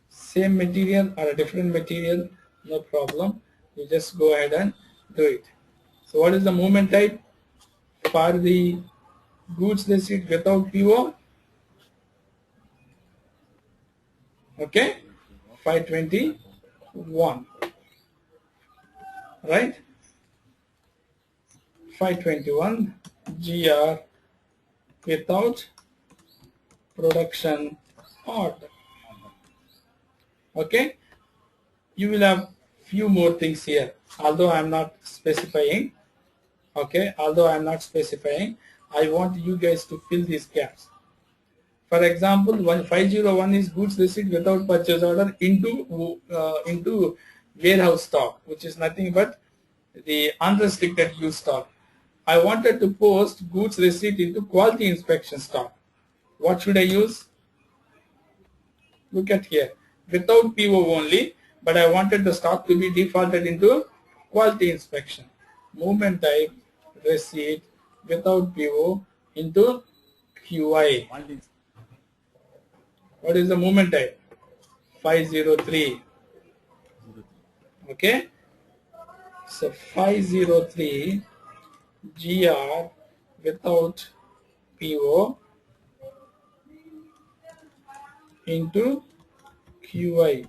Same material or a different material, no problem. You just go ahead and do it. So what is the movement type for the goods receipt without PO? Okay, 521, right? 521 GR without production order. Okay, you will have few more things here, although I am not specifying. Okay, although I am not specifying, I want you guys to fill these gaps. For example, 501 is goods receipt without purchase order into warehouse stock, which is nothing but the unrestricted use stock. I wanted to post goods receipt into quality inspection stock. What should I use? Look at here. Without PO only, but I wanted the stock to be defaulted into quality inspection. Movement type receipt without PO into QI. What is the movement type? 503. Okay. So 503 GR without PO into QI.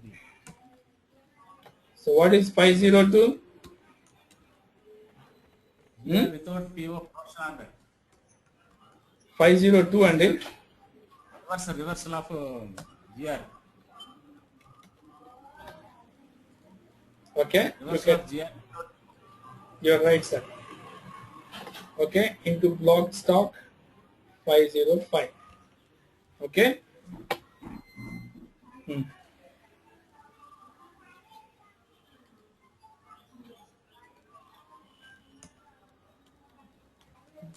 So what is 502? Without PO production order. 502 and it? Reversal of GR. Okay. Reversal of GR. You're right, sir. Okay. Into block stock 505. Okay.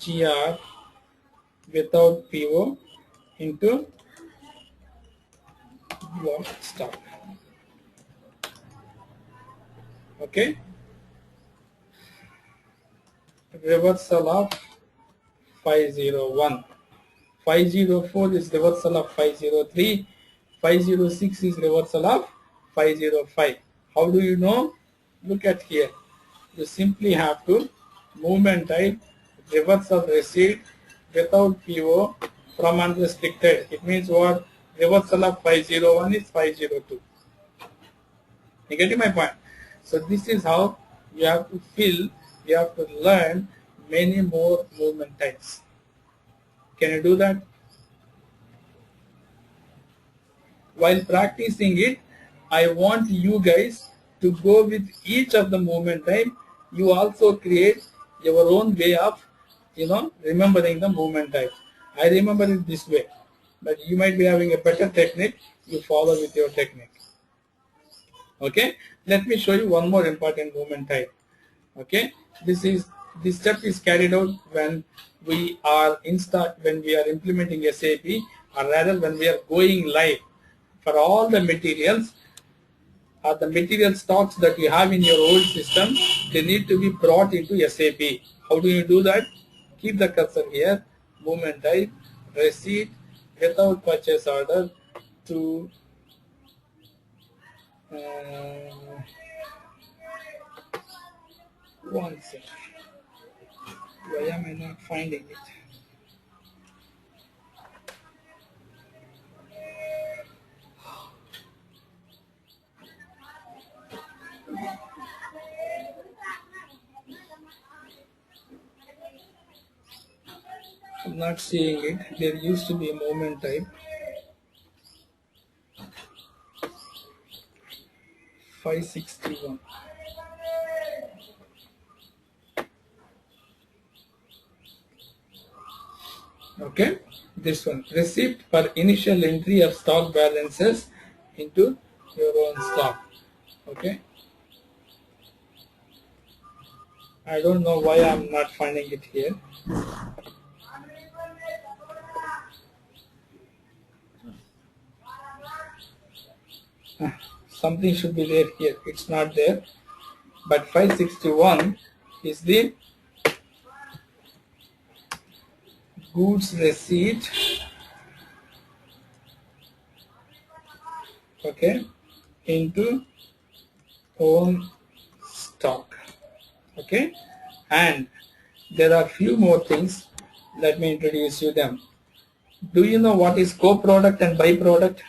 GR without PO into block stock. Okay, reversal of 501. 504 is reversal of 503. 506 is reversal of 505. How do you know? Look at here. You simply have to movement type reversal receipt without PO from unrestricted. It means what? Reversal of 501 is 502. You getting my point? So this is how you have to fill, you have to learn many more movement types. Can you do that? While practicing it, I want you guys to go with each of the movement type. You also create your own way of, remembering the movement type. I remember it this way, but you might be having a better technique. You follow with your technique. Okay, let me show you one more important movement type. Okay, this step is carried out when we are when we are implementing SAP, or rather when we are going live. For all the materials or the material stocks that you have in your old system, they need to be brought into SAP. How do you do that? Keep the cursor here, movement type, receipt without purchase order to one second. Why am I not finding it? I'm not seeing it. There used to be a movement type. 561. Okay, this one, receipt for initial entry of stock balances into your own stock. Okay, I don't know why I'm not finding it here. Something should be there here. It's not there. But 561 is the goods receipt. Okay, into own stock. Okay, and there are few more things. Let me introduce you them. Do you know what is co-product and byproduct?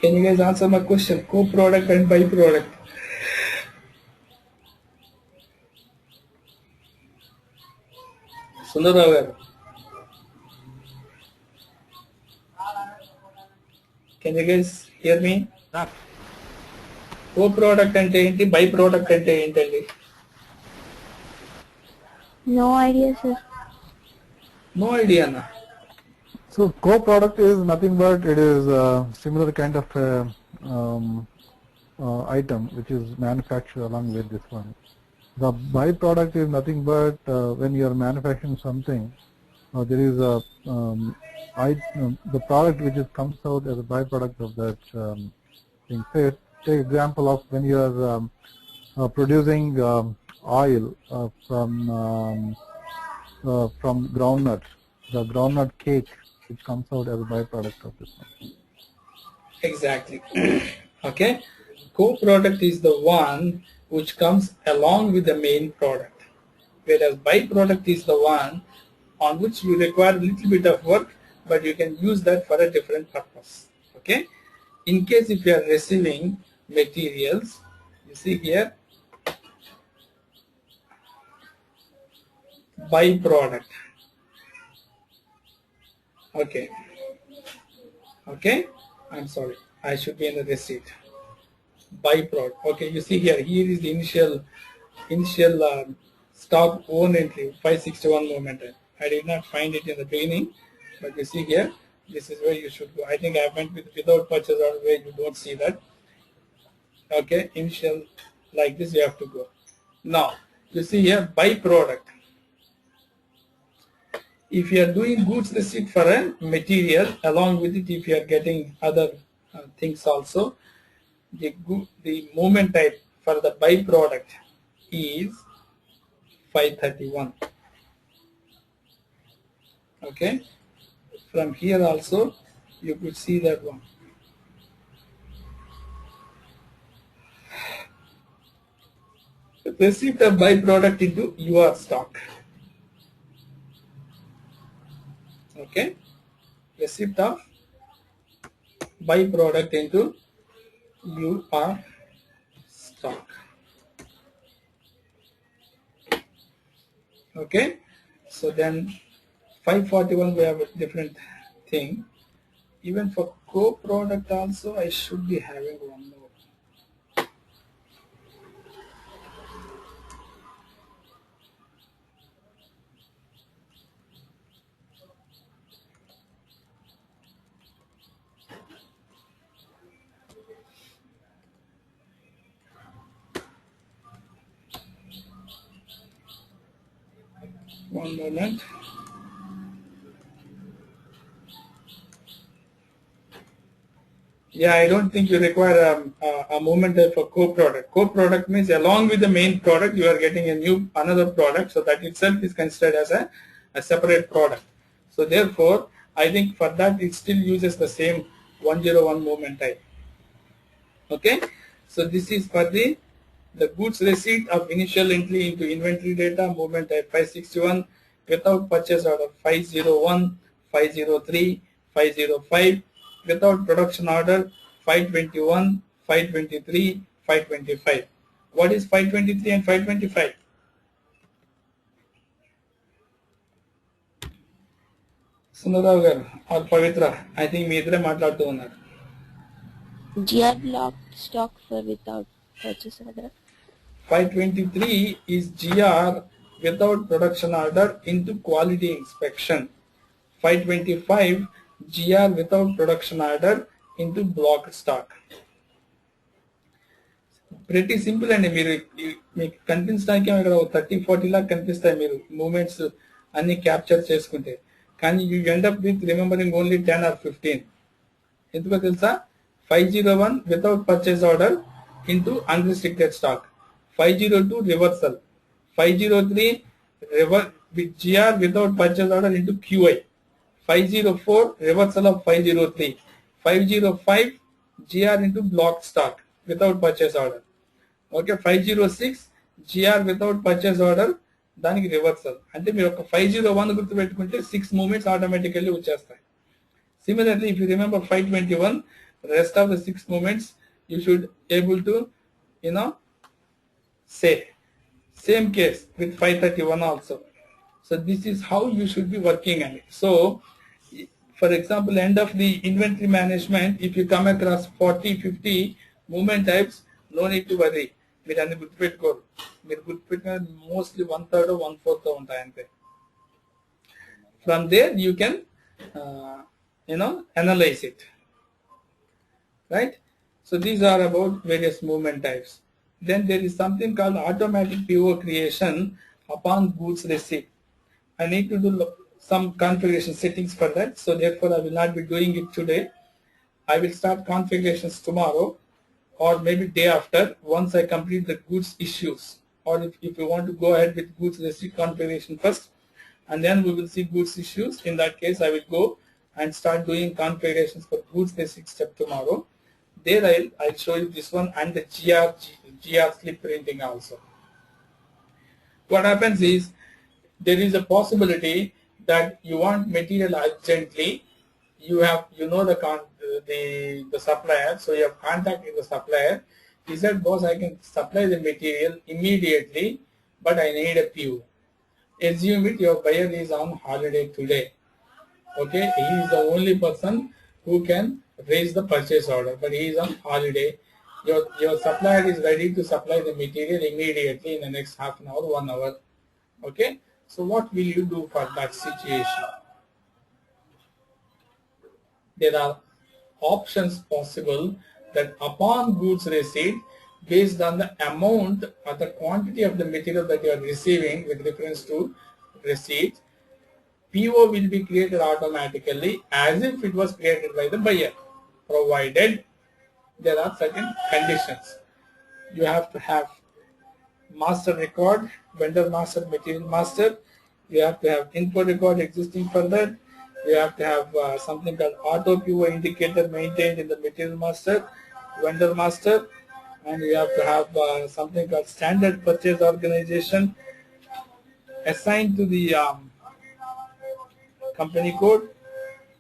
Can you guys answer my question? Co-product and byproduct. Sundaragar. Can you guys hear me? Co-product ante enti, byproduct ante ఏంటండి? No idea, sir. No idea na. So co-product is nothing but it is a similar kind of item which is manufactured along with this one. The byproduct is nothing but when you are manufacturing something, there is a the product which comes out as a byproduct of that thing. Say, take example of when you are producing oil from groundnut, the groundnut cake which comes out as a byproduct of this one. Exactly. Okay. Co-product is the one which comes along with the main product, whereas byproduct is the one on which you require a little bit of work, but you can use that for a different purpose. Okay. In case if you are receiving materials, you see here, byproduct. Okay. Okay. I'm sorry. I should be in the receipt. Byproduct. Okay. You see here. Here is the initial stock own entry 561 moment. I did not find it in the beginning, but you see here. This is where you should go. I think I went with without purchase order where you don't see that. Okay, initial like this you have to go. Now you see here by product. If you are doing goods receipt for a material, along with it if you are getting other things also, the movement type for the byproduct is 531. Okay, from here also you could see that one. Receipt of byproduct into your stock. Okay, receipt of byproduct into your stock. Okay, so then 541 we have a different thing. Even for co-product also I should be having one more. One moment. Yeah, I don't think you require a movement type for co-product. Co-product means along with the main product you are getting another product, so that itself is considered as a separate product. So therefore, I think for that it still uses the same 101 movement type. Okay, so this is for the goods receipt of initial entry into inventory data, movement type 561, without purchase order 501, 503, 505, without production order 521, 523, 525. What is 523 and 525? Sundarao garu or Pavitra, I think మీ ఇద్దరే మాట్లాడుతూ ఉన్నారు. GR block stock for without purchase order. 523 is GR without production order into quality inspection. 525 GR without production order into block stock. Pretty simple అండి. మీకు కనిపించడానికి ఇక్కడ 30-40 లాగా కనిపిస్తాయి మీరు మూమెంట్స్ అన్ని క్యాప్చర్ చేసుకుంటే, కానీ you end up with remembering only 10 or 15. ఎందుకో తెలుసా? 501 without purchase order into unrestricted stock, 502 reversal, 503 with GR without purchase order into QI, 504 reversal of 503, 505 GR into block stock without purchase order. Okay, 506 GR without purchase order దానికి reversal. అంటే మీరు ఒక 501 గుర్తు పెట్టుకుంటే 6 moments automatically వచ్చేస్తాయి. Similarly, if you remember 521, rest of the 6 movements you should able to say. Same case with 531 also. So this is how you should be working on it. So for example, end of the inventory management, if you come across 40-50 movement types, no need to worry. మీరు అన్ని గుర్తుపెట్టుకోరు. మీరు గుర్తుపెట్టిన mostly 1/3 or 1/4 ఉంటాయి అంతే. From there you can analyze it, right? So these are about various movement types. Then there is something called automatic PO creation upon goods receipt. I need to do some configuration settings for that, so therefore I will not be doing it today. I will start configurations tomorrow or maybe day after, once I complete the goods issues, or if you want to go ahead with goods receipt configuration first and then we will see goods issues. In that case I will go and start doing configurations for goods receipt step tomorrow. There I'll show you this one and the GR slip printing also. What happens is, there is a possibility that you want material urgently. You know the supplier, so you have contacted the supplier. He said, boss, I can supply the material immediately, but I need a PO. Assume it, your buyer is on holiday today. Okay, he is the only person who can raise the purchase order, but he is on holiday. Your supplier is ready to supply the material immediately in the next half an hour, 1 hour. Okay, so what will you do for that situation? There are options possible that upon goods receipt based on the amount or the quantity of the material that you are receiving with reference to receipt, PO will be created automatically as if it was created by the buyer, provided there are certain conditions. You have to have master record, vendor master, material master. You have to have info record existing for that. You have to have something called auto PO indicator maintained in the material master, vendor master, and you have to have something called standard purchase organization assigned to the company code.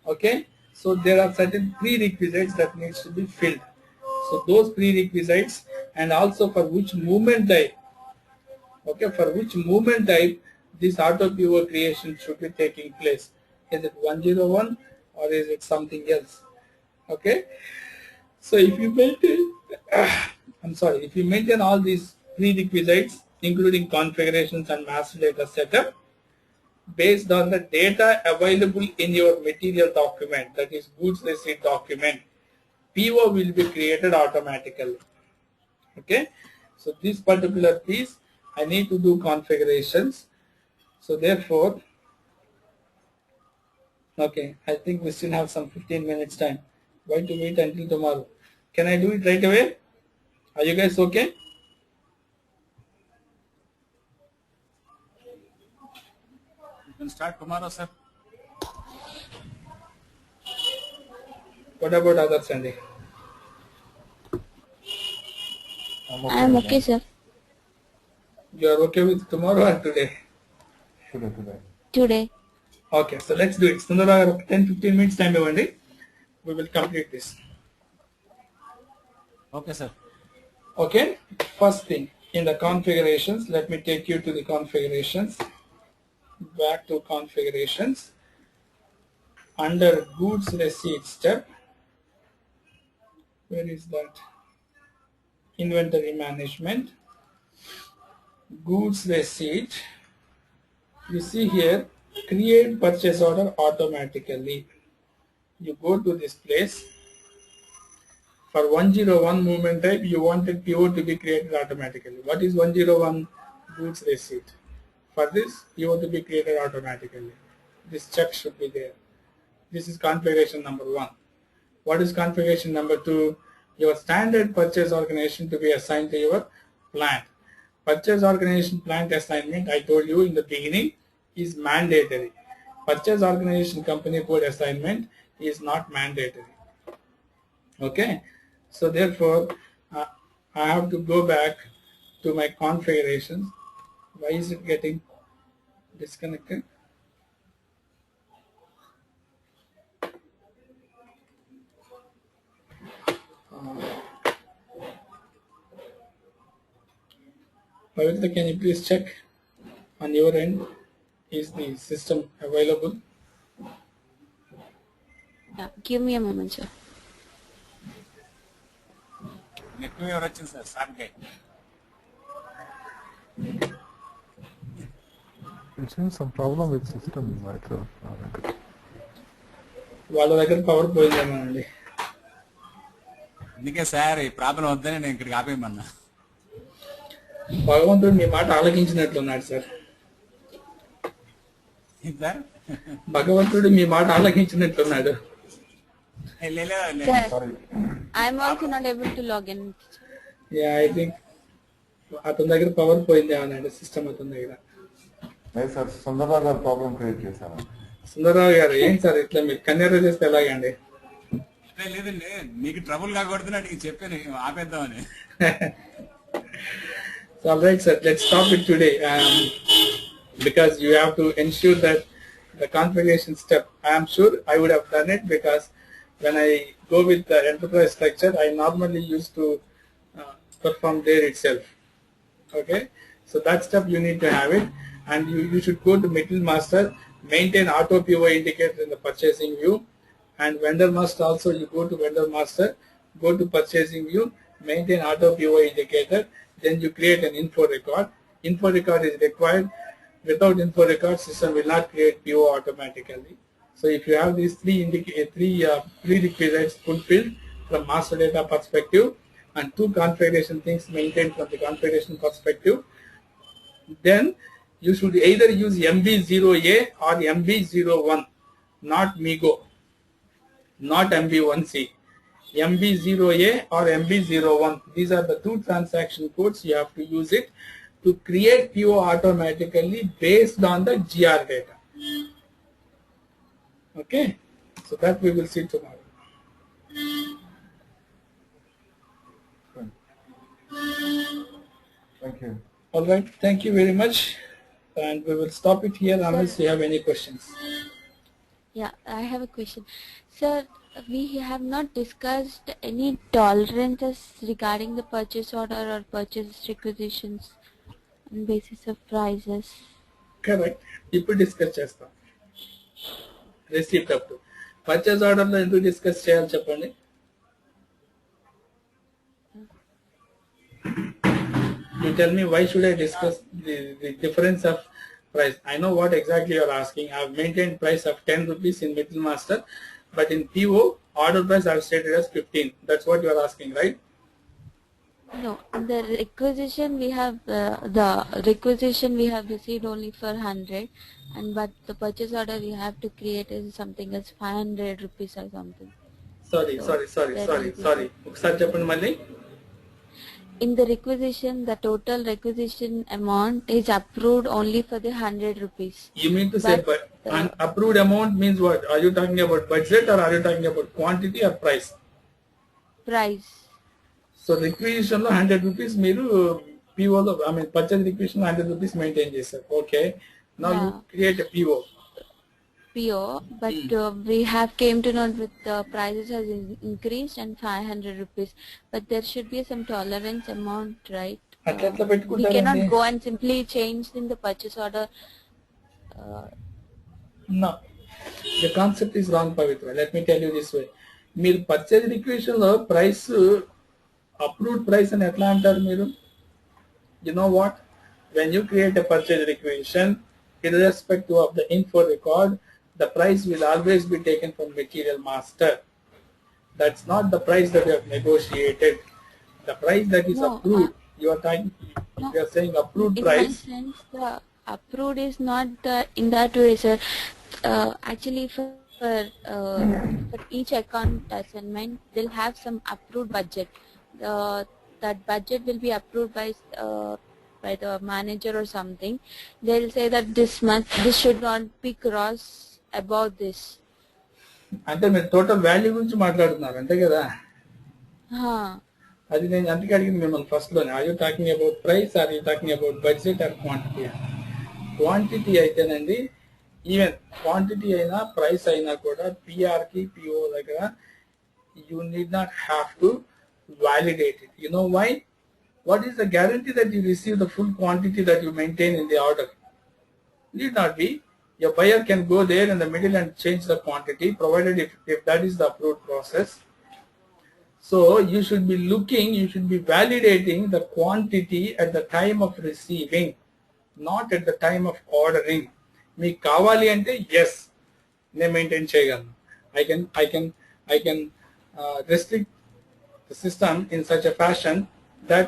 Okay, so there are certain prerequisites that needs to be filled. So those prerequisites, and also for which movement type, okay, for which movement type this auto PO creation should be taking place. Is it 101 or is it something else? Okay, so if you maintain, if you maintain all these prerequisites, including configurations and master data setup, based on the data available in your material document, that is goods receipt document, PO will be created automatically. Okay, so this particular piece I need to do configurations. So therefore, okay, I think we still have some 15 minutes time. Why to wait until tomorrow? Can I do it right away? Are you guys okay? You can start tomorrow, sir. What about others, Sandy? I am okay, sir. You are okay with tomorrow or today? Today. Okay, so let's do it. Sundara, 10-15 minutes time only. We will complete this. Okay, sir. Okay, first thing in the configurations, let me take you to the configurations. Back to configurations. Under goods receipt step, where is that? Inventory management, goods receipt. You see here, create purchase order automatically. You go to this place. For 101 movement type, you wanted PO to be created automatically. What is 101? Goods receipt. For this, PO to be created automatically. This check should be there. This is configuration number 1. What is configuration number 2? Your standard purchase organization to be assigned to your plant. Purchase organization plant assignment, I told you in the beginning, is mandatory. Purchase organization company code assignment is not mandatory. Okay, so therefore I have to go back to my configurations. Why is it getting disconnected? Pavitra, can you please check on your end? Is the system available? Yeah, give me a moment, sir. Let me watch, sir. SAP guy. It seems some problem with system itself. వాళ్ళ దగ్గర power పోయిందేమో అండి. అందుకే sir ఈ problem వద్దని నేను ఇక్కడికి ఆపేయమన్నా. భగవంతుడు మీ మాట ఆలకించినట్లున్నాడు సార్. సార్ భగవంతుడు మీ మాట ఆలకించినట్లున్నాడు. Sir, I am also not able to log in. Yeah, I think అతని దగ్గర పవర్ పోయిందేమో అండి సిస్టమ్ అతని దగ్గర. లేదు సార్, సుందరరావు గారు ప్రాబ్లం క్రియేట్ చేశారు. సుందరరావు గారు ఏంటి సార్ ఇట్లా మీరు కన్నెర చేస్తే ఎలాగండి? లేదండి, మీకు ట్రబుల్ కాకూడదు నీకు చెప్పాను ఆపేద్దామని. So all right, sir, let's stop it today because you have to ensure that the configuration step. I am sure I would have done it because when I go with the enterprise structure, I normally used to perform there itself. Okay, so that step you need to have it, and you should go to material master, maintain auto PO indicator in the purchasing view, and vendor master also. You go to vendor master, go to purchasing view, maintain auto PO indicator. Then you create an info record. Info record is required. Without info record, system will not create PO automatically. So if you have these three prerequisites fulfilled from master data perspective, and two configuration things maintained from the configuration perspective, then you should either use MB0A or MB01, not MIGO, not MB1C. MB0A or MB01. These are the two transaction codes. You have to use it to create PO automatically based on the GR data. Okay, so that we will see tomorrow. Thank you. All right, thank you very much, and we will stop it here unless you have any questions. Yeah, I have a question. Sir, we have not discussed any tolerances regarding the purchase order or purchase requisitions on basis of prices. Correct. ఇప్పుడు discuss చేస్తాం receipt up to purchase ఆర్డర్లో ఎందుకు discuss చేయాలి చెప్పండి. You tell me why should I discuss the difference of price. I know what exactly you are asking. I have maintained price of 10 rupees in Middle Master, but in PO order price I have stated as 15. That's what you are asking, right? No, the requisition we have received only for 100, and but the purchase order we have to create is something as 500 rupees or something. Sorry. ఒకసారి చెప్పండి మళ్ళీ. In the requisition, the total requisition amount is approved only for the 100 rupees. You mean to say, but approved amount means what? Are you talking about budget or are you talking about quantity or price? Price. So requisition లో 100 rupees మీరు PO లో purchase requisition 100 rupees maintain చేశారు. Okay. Now you create a PO. PO, but we have came to know with the prices has increased and 500 rupees, but there should be some tolerance amount, right? We cannot go and simply change in the purchase order. No, the concept is wrong, Pavitra. Let me tell you this way. మీరు purchase requisition లో price approved price అని ఎట్లా అంటారు మీరు? You know what? When you create a purchase requisition, irrespective of the info record, the price will always be taken from material master. That's not the price that you have negotiated. The price that is approved, you are saying approved price. In my sense, the approved is not in that way, sir. Actually, for each account assignment, they'll have some approved budget. That budget will be approved by the manager or something. They'll say that this should not be cross about this. అంటే మీరు total value గురించి మాట్లాడుతున్నారు అంతే కదా? అది నేను అందుకే అడిగింది మిమ్మల్ని ఫస్ట్ లోనే. Are you talking about price, are you talking about budget or quantity? Quantity అయితేనండి, ఈవెన్ క్వాంటిటీ అయినా ప్రైస్ అయినా కూడా పిఆర్కి పిఓ దగ్గర you need not have to validate it. You know why? What is the guarantee that you receive the full quantity that you maintain in the order? Need not be. Your buyer can go there in the middle and change the quantity, provided if that is the approved process. So you should be validating the quantity at the time of receiving, not at the time of ordering. Meeku kavali ante yes, ne maintain cheyaganu. I can restrict the system in such a fashion that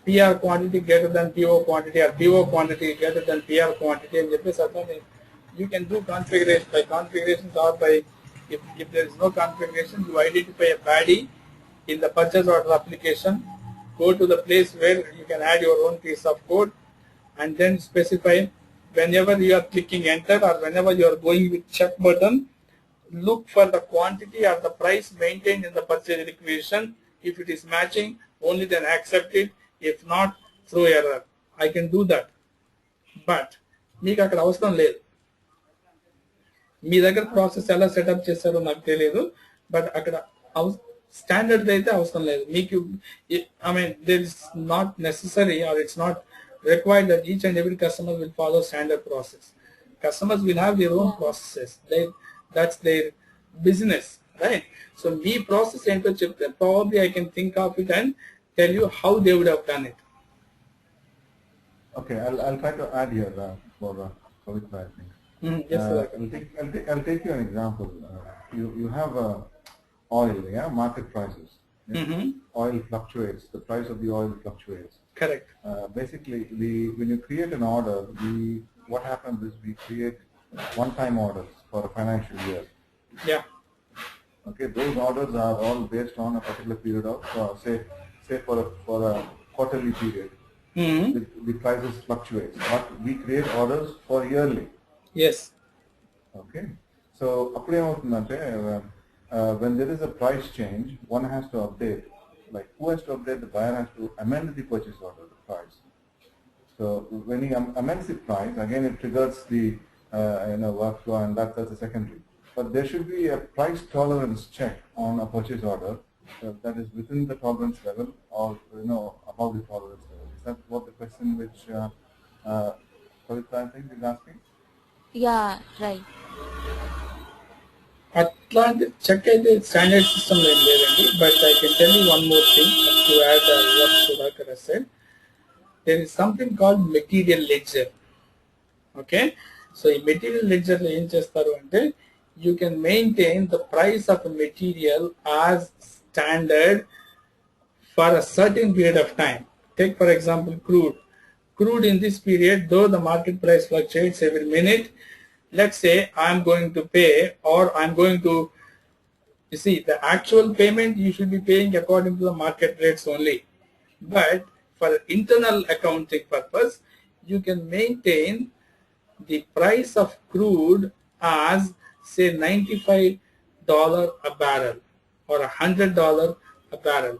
PR quantity greater than PO quantity or PO quantity greater than PR quantity, and you can do configuration by configurations, or by if there is no configuration, you identify a baddie in the purchase order application, go to the place where you can add your own piece of code, and then specify whenever you are clicking enter or whenever you are going with check button, look for the quantity or the price maintained in the purchase requisition. If it is matching, only then accept it. If not, throw error. I can do that. But మీకు అక్కడ అవసరం లేదు. మీ దగ్గర process ఎలా setup చేస్తారో నాకు తెలియదు, but అక్కడ స్టాండర్డ్ అయితే అవసరం లేదు మీకు. there is not necessary or it's not required that each and every customer will follow standard process. Customers will have their own processes. That's their business, right? So me process ento chepte probably I can think of it and tell you how they would have done it. Okay, I'll try to add here for Pavitra, I think. Yes, sir. I'll take you an example. You have oil, market prices. Oil fluctuates, the price of the oil fluctuates. Correct. Basically, when you create an order, what happens is we create one-time orders for a financial year. Yeah. Okay, those orders are all based on a particular period of, say for a quarterly period, the prices fluctuate. But we create orders for yearly. Yes. Okay, so when there is a price change, one has to update. Like, who has to update? The buyer has to amend the purchase order, the price. So when he amends the price, again it triggers the workflow, and that's a secondary. But there should be a price tolerance check on a purchase order that is within the tolerance level, or above the tolerance level. Is that what the question which Pavitra, I think, is asking? Yeah, right. Atlanta check the standard system but I can tell you one more thing to add what Sudhakar has said. There is something called material ledger. Okay, so in material ledger you can maintain the price of a material as standard for a certain period of time. Take for example crude. Crude in this period, though the market price fluctuates every minute, let's say I'm going to pay, or I'm going to, you see, the actual payment you should be paying according to the market rates only. But for internal accounting purpose, you can maintain the price of crude as, say, $95 a barrel or $100 a barrel.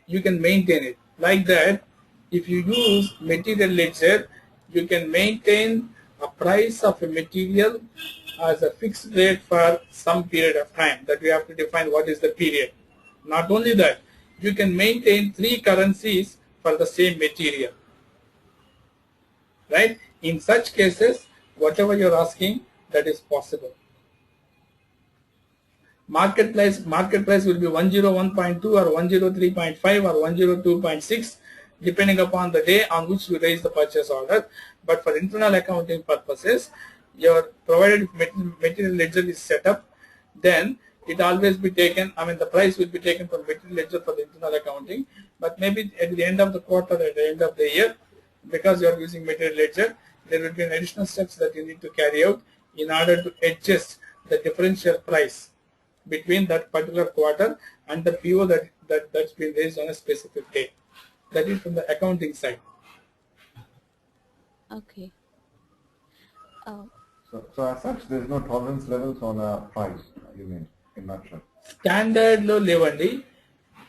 You can maintain it like that. If you use material ledger, you can maintain a price of a material as a fixed rate for some period of time, that we have to define what is the period. Not only that, you can maintain 3 currencies for the same material, right? In such cases, whatever you're asking, that is possible. Market price will be 101.2 or 103.5 or 102.6, depending upon the day on which you raise the purchase order. But for internal accounting purposes, your provided material ledger is set up, then it always be taken, the price will be taken from material ledger for the internal accounting. But maybe at the end of the quarter, at the end of the year, because you are using material ledger, there will be an additional steps that you need to carry out in order to adjust the differential price between that particular quarter and the PO that's been raised on a specific day. That is from the accounting side. Okay. So as such, there is no tolerance levels on a price, you mean, in nutshell? Standard low levandi.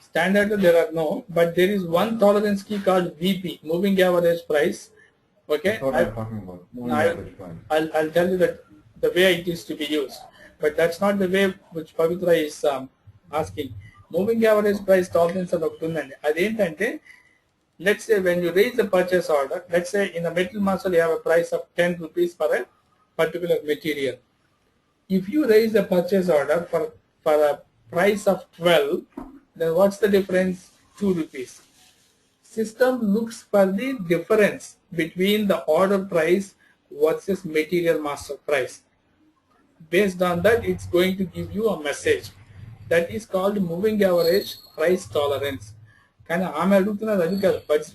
Standard there are no, but there is one tolerance key called VP, moving average price. Okay. That's what I'm talking about. Moving average price. I'll tell you that the way it is to be used, but that's not the way which Pavitra is asking. Moving average price tolerance of Adentante. Let's say when you raise the purchase order, let's say in the metal muscle you have a price of 10 rupees for a particular material. If you raise the purchase order for a price of 12, then what's the difference? 2 rupees. System looks for the difference between the order price versus material master price. Based on that, it's going to give you a message. That is called moving average price tolerance. But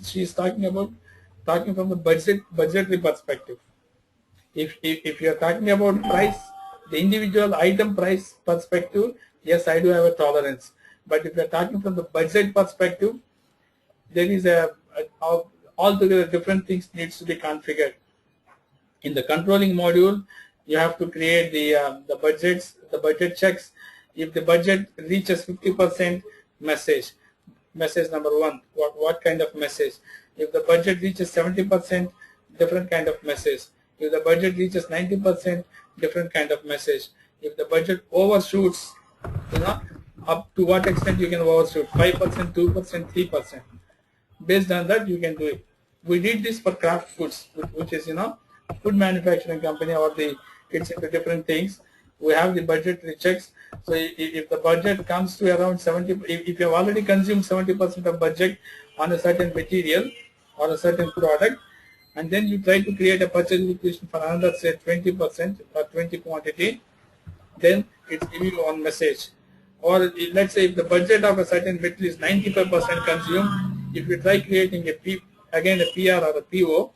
she is talking from the budgetary perspective. If you are talking about price, the individual item price perspective, yes, I do have a tolerance. But if you are talking from the budget perspective, there is altogether different things needs to be configured. In the controlling module, you have to create the budgets, the budget checks. If the budget reaches 50%, message number 1, what kind of message? If the budget reaches 70%, different kind of message. If the budget reaches 90%, different kind of message. If the budget overshoots, up to what extent you can overshoot, 5%, 2%, 3%. Based on that, you can do it. We did this for Kraft Foods, which is, a food manufacturing company, or it's into different things. We have the budgetary checks. So if the budget comes to around 70, if you have already consumed 70% of budget on a certain material or a certain product, and then you try to create a purchase requisition for another, say, 20% or 20 quantity, then it's giving you one message. or let's say if the budget of a certain material is 95% consumed, if you try creating a again a PR or a PO,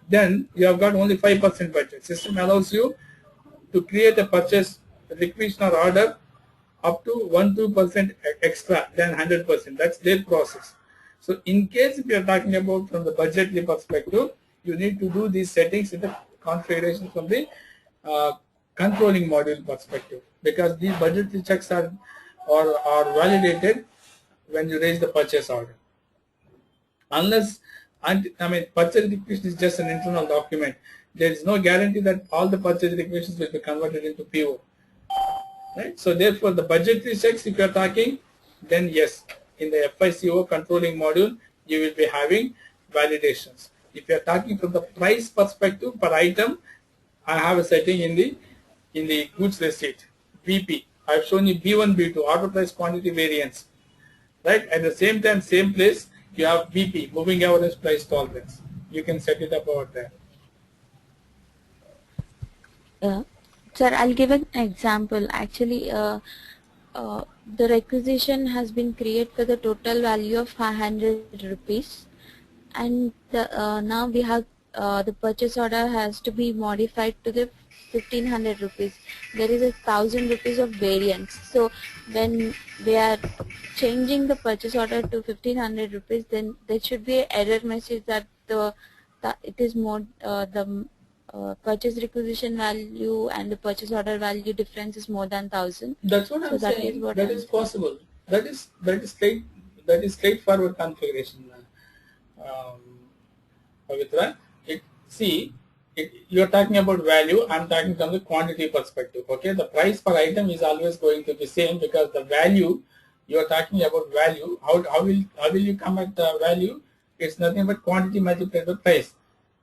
then you have got only 5% budget. System allows you to create a purchase requisition or order up to 1-2% extra than 100%. That's their process. So in case if you are talking about from the budgetary perspective, you need to do these settings in the configuration from the controlling module perspective, because these budgetary checks are validated when you raise the purchase order. Unless, I mean, purchase requisition is just an internal document. There is no guarantee that all the purchase requisitions will be converted into PO. Right? So therefore, the budgetary checks, if you are talking, then yes, in the FICO controlling module, you will be having validations. If you are talking from the price perspective per item, I have a setting in the goods receipt, BP. I have shown you B1, B2, order price quantity variance. Right? At the same time, same place, you have BP, moving average price tolerance. You can set it up over there. Sir, I'll give an example. Actually, the requisition has been created for the total value of 500 rupees, and now we have the purchase order has to be modified to the 1500 rupees. There is 1000 rupees of variance. So when we are changing the purchase order to 1500 rupees, then there should be an error message that it is more the purchase requisition value and the purchase order value difference is more than 1000. That's what I'm saying. That is possible. That is straightforward configuration. Pavitra, you are talking about value. I'm talking from the quantity perspective. Okay, the price per item is always going to be same, because the value you are talking about value. How will you come at the value? It's nothing but quantity multiplied by price,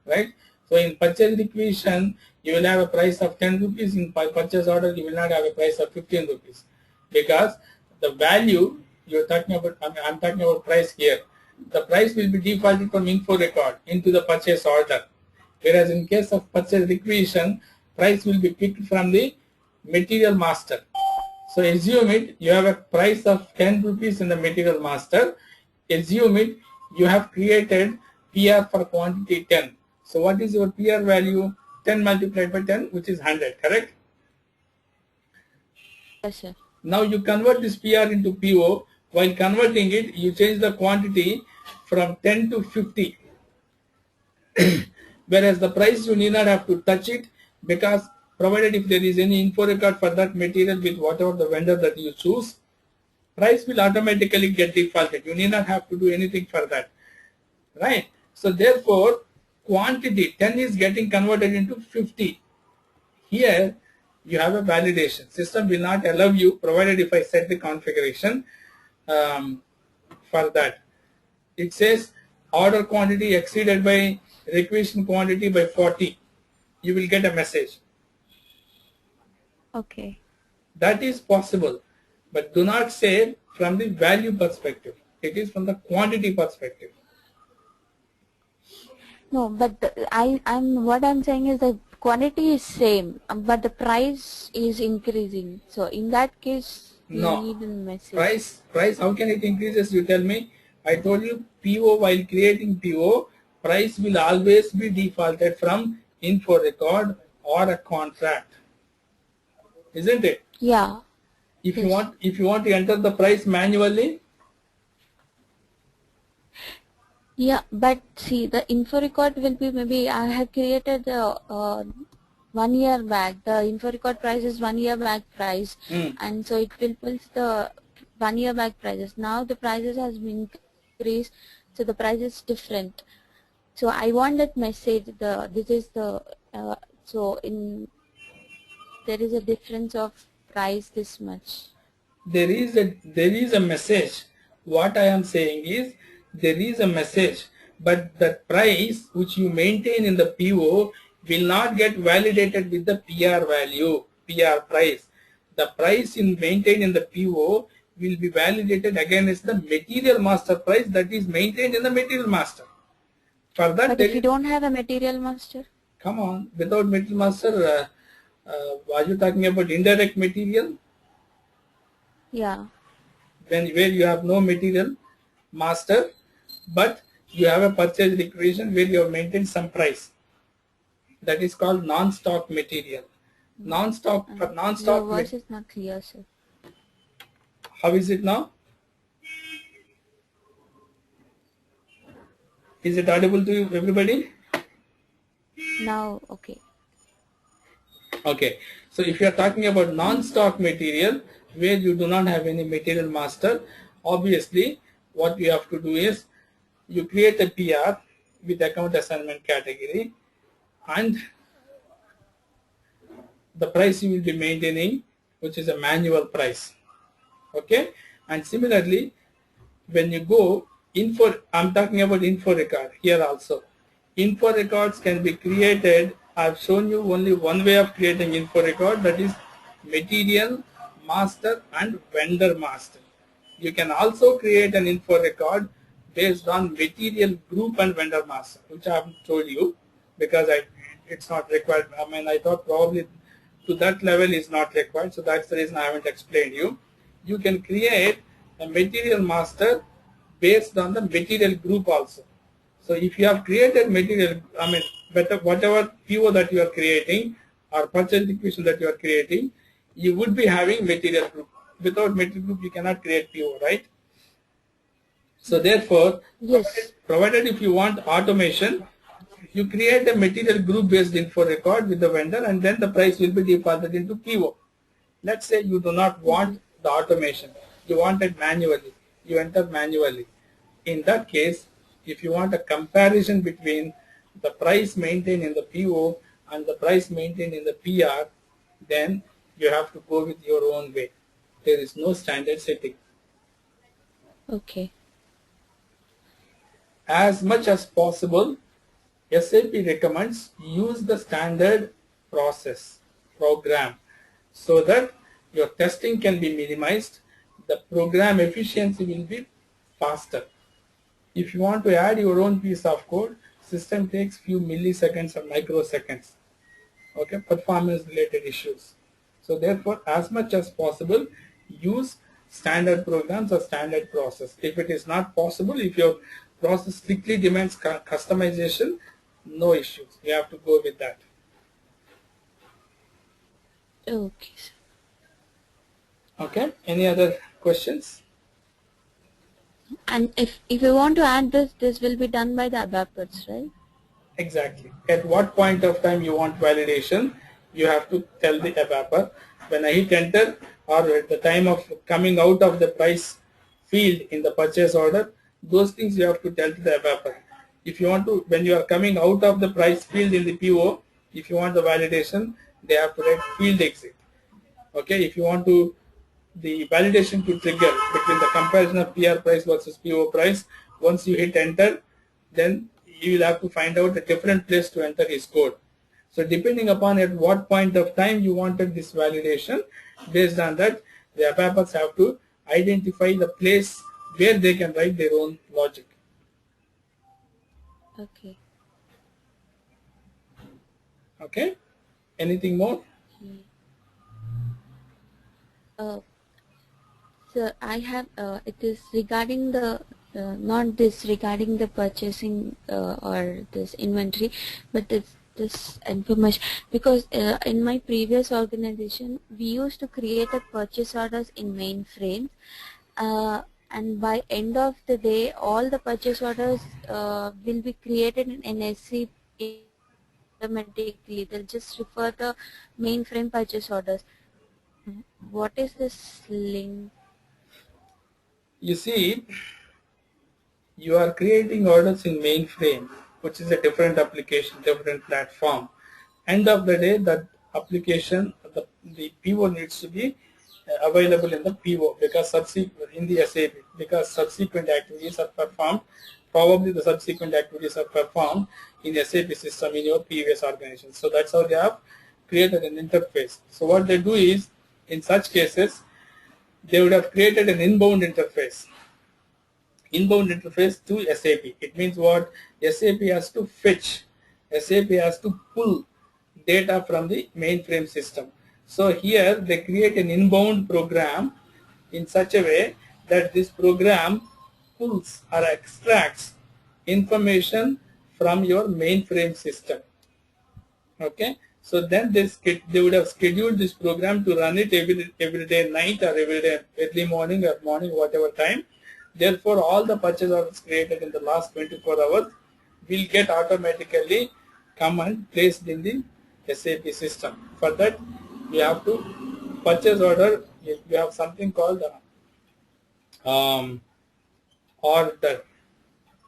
right? So in purchase requisition, you will have a price of 10 rupees. In purchase order, you will not have a price of 15 rupees, because the value you are talking about, I'm talking about price here. The price will be defaulted from info record into the purchase order. Whereas in case of purchase requisition, price will be picked from the material master. So assume it, you have a price of 10 rupees in the material master. Assume it, you have created PR for quantity 10. So what is your PR value? 10 multiplied by 10, which is 100, correct? Yes, sir. Now you convert this PR into PO. While converting it, you change the quantity from 10 to 50. Whereas the price, you need not have to touch it, because provided if there is any info record for that material with whatever the vendor that you choose, price will automatically get defaulted. You need not have to do anything for that, right? So therefore, quantity 10 is getting converted into 50. Here you have a validation. System will not allow you, provided if I set the configuration for that. It says order quantity exceeded by requisition quantity by 40. You will get a message. Okay. That is possible, but do not say from the value perspective. It is from the quantity perspective. No, but what I'm saying is the quantity is same, but the price is increasing. So in that case, you need a message. Price. How can it increases? You tell me. I told you PO, while creating PO, price will always be defaulted from info record or a contract, isn't it? Yeah. If you want to enter the price manually. Yeah, but see, the info record will be, maybe I have created the 1 year back. The info record price is 1 year back price, and so it will pull the 1 year back prices. Now the prices has been increased, so the price is different. So I want that message. This is the so there is a difference of price this much. There is a message. What I am saying is, there is a message, but the price which you maintain in the PO will not get validated with the PR value, PR price. The price maintained in the PO will be validated against the material master price that is maintained in the material master. For that, but if you don't have a material master? Come on, without material master, are you talking about indirect material? Yeah. where you have no material master, but you have a purchase requisition where you have maintained some price. That is called non-stock material. Non-stock for Your non-stock. voice is not clear, sir. How is it now? Is it audible to you, everybody? Now, okay. Okay. So if you are talking about non-stock material where you do not have any material master, obviously what you have to do is you create a PR with account assignment category, and the price you will be maintaining, which is a manual price. Okay. And similarly, when you go info, I'm talking about info record here also. Info records can be created. I've shown you only one way of creating info record, that is material master and vendor master. You can also create an info record based on material group and vendor master, which I haven't told you because it's not required. I mean, I thought probably to that level is not required, so that's the reason I haven't explained you. You can create a material master based on the material group also. So if you have created material, I mean, whatever PO that you are creating or purchase requisition that you are creating, you would be having material group. Without material group, you cannot create PO, right? So therefore, Yes. provided if you want automation, you create a material group based info record with the vendor, and then the price will be defaulted into PO. Let's say you do not want the automation, you want it manually, you enter manually. In that case, if you want a comparison between the price maintained in the PO and the price maintained in the PR, then you have to go with your own way. There is no standard setting. Okay. As much as possible, SAP recommends use the standard process program so that your testing can be minimized, the program efficiency will be faster. If you want to add your own piece of code, system takes few milliseconds or microseconds. Okay, performance related issues. So therefore, as much as possible, use standard programs or standard process. If it is not possible, if your process strictly demands customization, no issues. You have to go with that. Okay, sir. Okay. Any other questions? And if you want to add this will be done by the ABAPers, right? Exactly. At what point of time you want validation, you have to tell the ABAPer. When I hit enter or at the time of coming out of the price field in the purchase order, those things you have to tell to the ABAPer. If you want to, when you are coming out of the price field in the PO, if you want the validation, they have to write field exit. Okay, if you want to the validation to trigger between the comparison of PR price versus PO price, once you hit enter, then you will have to find out a different place to enter his code. So depending upon at what point of time you wanted this validation, based on that, the ABAPers have to identify the place where they can write their own logic. Okay. Okay? Anything more? Okay. So I have it is regarding the not this regarding the purchasing or this inventory, but this information, because in my previous organization we used to create a purchase orders in mainframe, and by end of the day all the purchase orders will be created in SAP automatically. They'll just refer the mainframe purchase orders. What is this link? You see, you are creating orders in mainframe, which is a different application, different platform. End of the day, that application, the PO needs to be available in the PO because in the SAP, because subsequent activities are performed. Probably the subsequent activities are performed in SAP system in your previous organization. So that's how they have created an interface. So what they do is, in such cases, they would have created an inbound interface. Inbound interface to SAP. It means what? SAP has to fetch, SAP has to pull data from the mainframe system. So here they create an inbound program in such a way that this program pulls or extracts information from your mainframe system. Okay, so then they would have scheduled this program to run it every day night or every day early morning or morning, whatever time. Therefore, all the purchase orders created in the last 24 hours will get automatically come and placed in the SAP system. For that, we have to purchase order. We have something called order.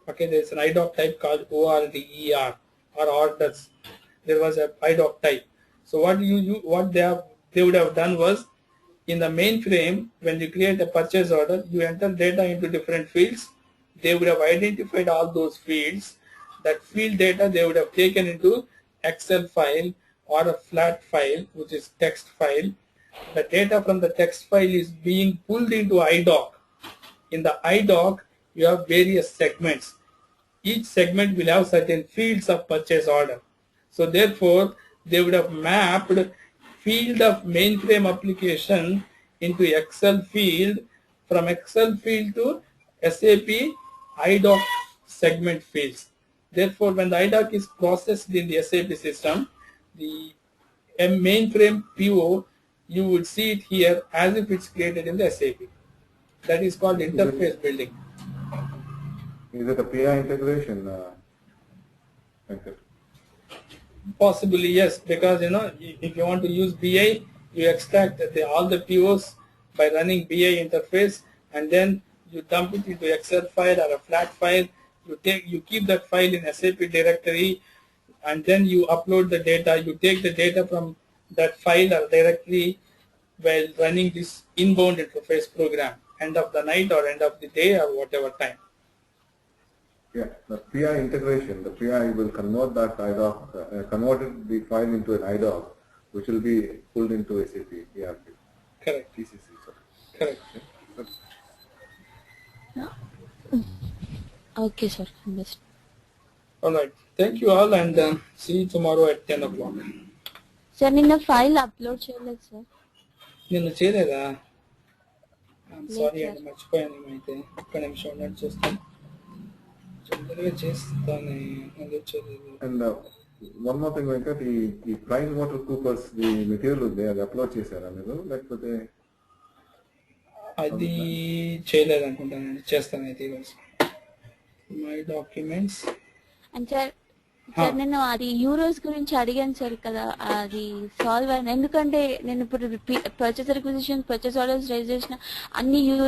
Okay, there is an IDOC type called ORDER or orders. There was a IDOC type. So what they would have done was, in the mainframe, when you create a purchase order, you enter data into different fields. They would have identified all those fields. That field data they would have taken into Excel file or a flat file, which is text file. The data from the text file is being pulled into IDOC. In the IDOC, you have various segments. Each segment will have certain fields of purchase order. So therefore, they would have mapped field of mainframe application into Excel field, from Excel field to SAP IDOC segment fields. Therefore, when the IDOC is processed in the SAP system, the mainframe PO, you would see it here as if it's created in the SAP. That is called interface building. Is it a PI integration? Venkat? Possibly yes, because if you want to use BI, you extract all the POs by running BI interface, and then you dump it into Excel file or a flat file. You keep that file in SAP directory, and then you upload the data. You take the data from that file or directory while running this inbound interface program, end of the night or end of the day or whatever time. Yeah, the PI integration, the PI will convert that IDOC, convert the file into an IDOC, which will be pulled into SAP ERP. Correct. TCC, sorry. Correct. Okay, sir. Understood. All right. Thank you all, and see you tomorrow at 10 o'clock. Sir, నిన్న file upload చేయలేదు sir. నిన్ను చేయలేదా? Sorry లేదు అండి, మర్చిపోయాను ఏమైతే. ఒక్క నిమిషం నోట్ చేస్తాను. జనరల్గా చేస్తాను, అదే చేయలేదు. And one more thing, Venkat, the Price Water Coopers, the material ఉంది, అది అప్లోడ్ చేశారా మీరు, లేకపోతే? అది చేయలేదు అనుకుంటానండి, చేస్తాను అయితే ఈరోజు. My documents. అండ్ సార్ నేను అది యూరోస్ గురించి అడిగాను సార్ కదా, అది సాల్వ్ అయింది. ఎందుకంటే నేను ఇప్పుడు purchase requisition, purchase orders raise చేసిన అన్ని యూరో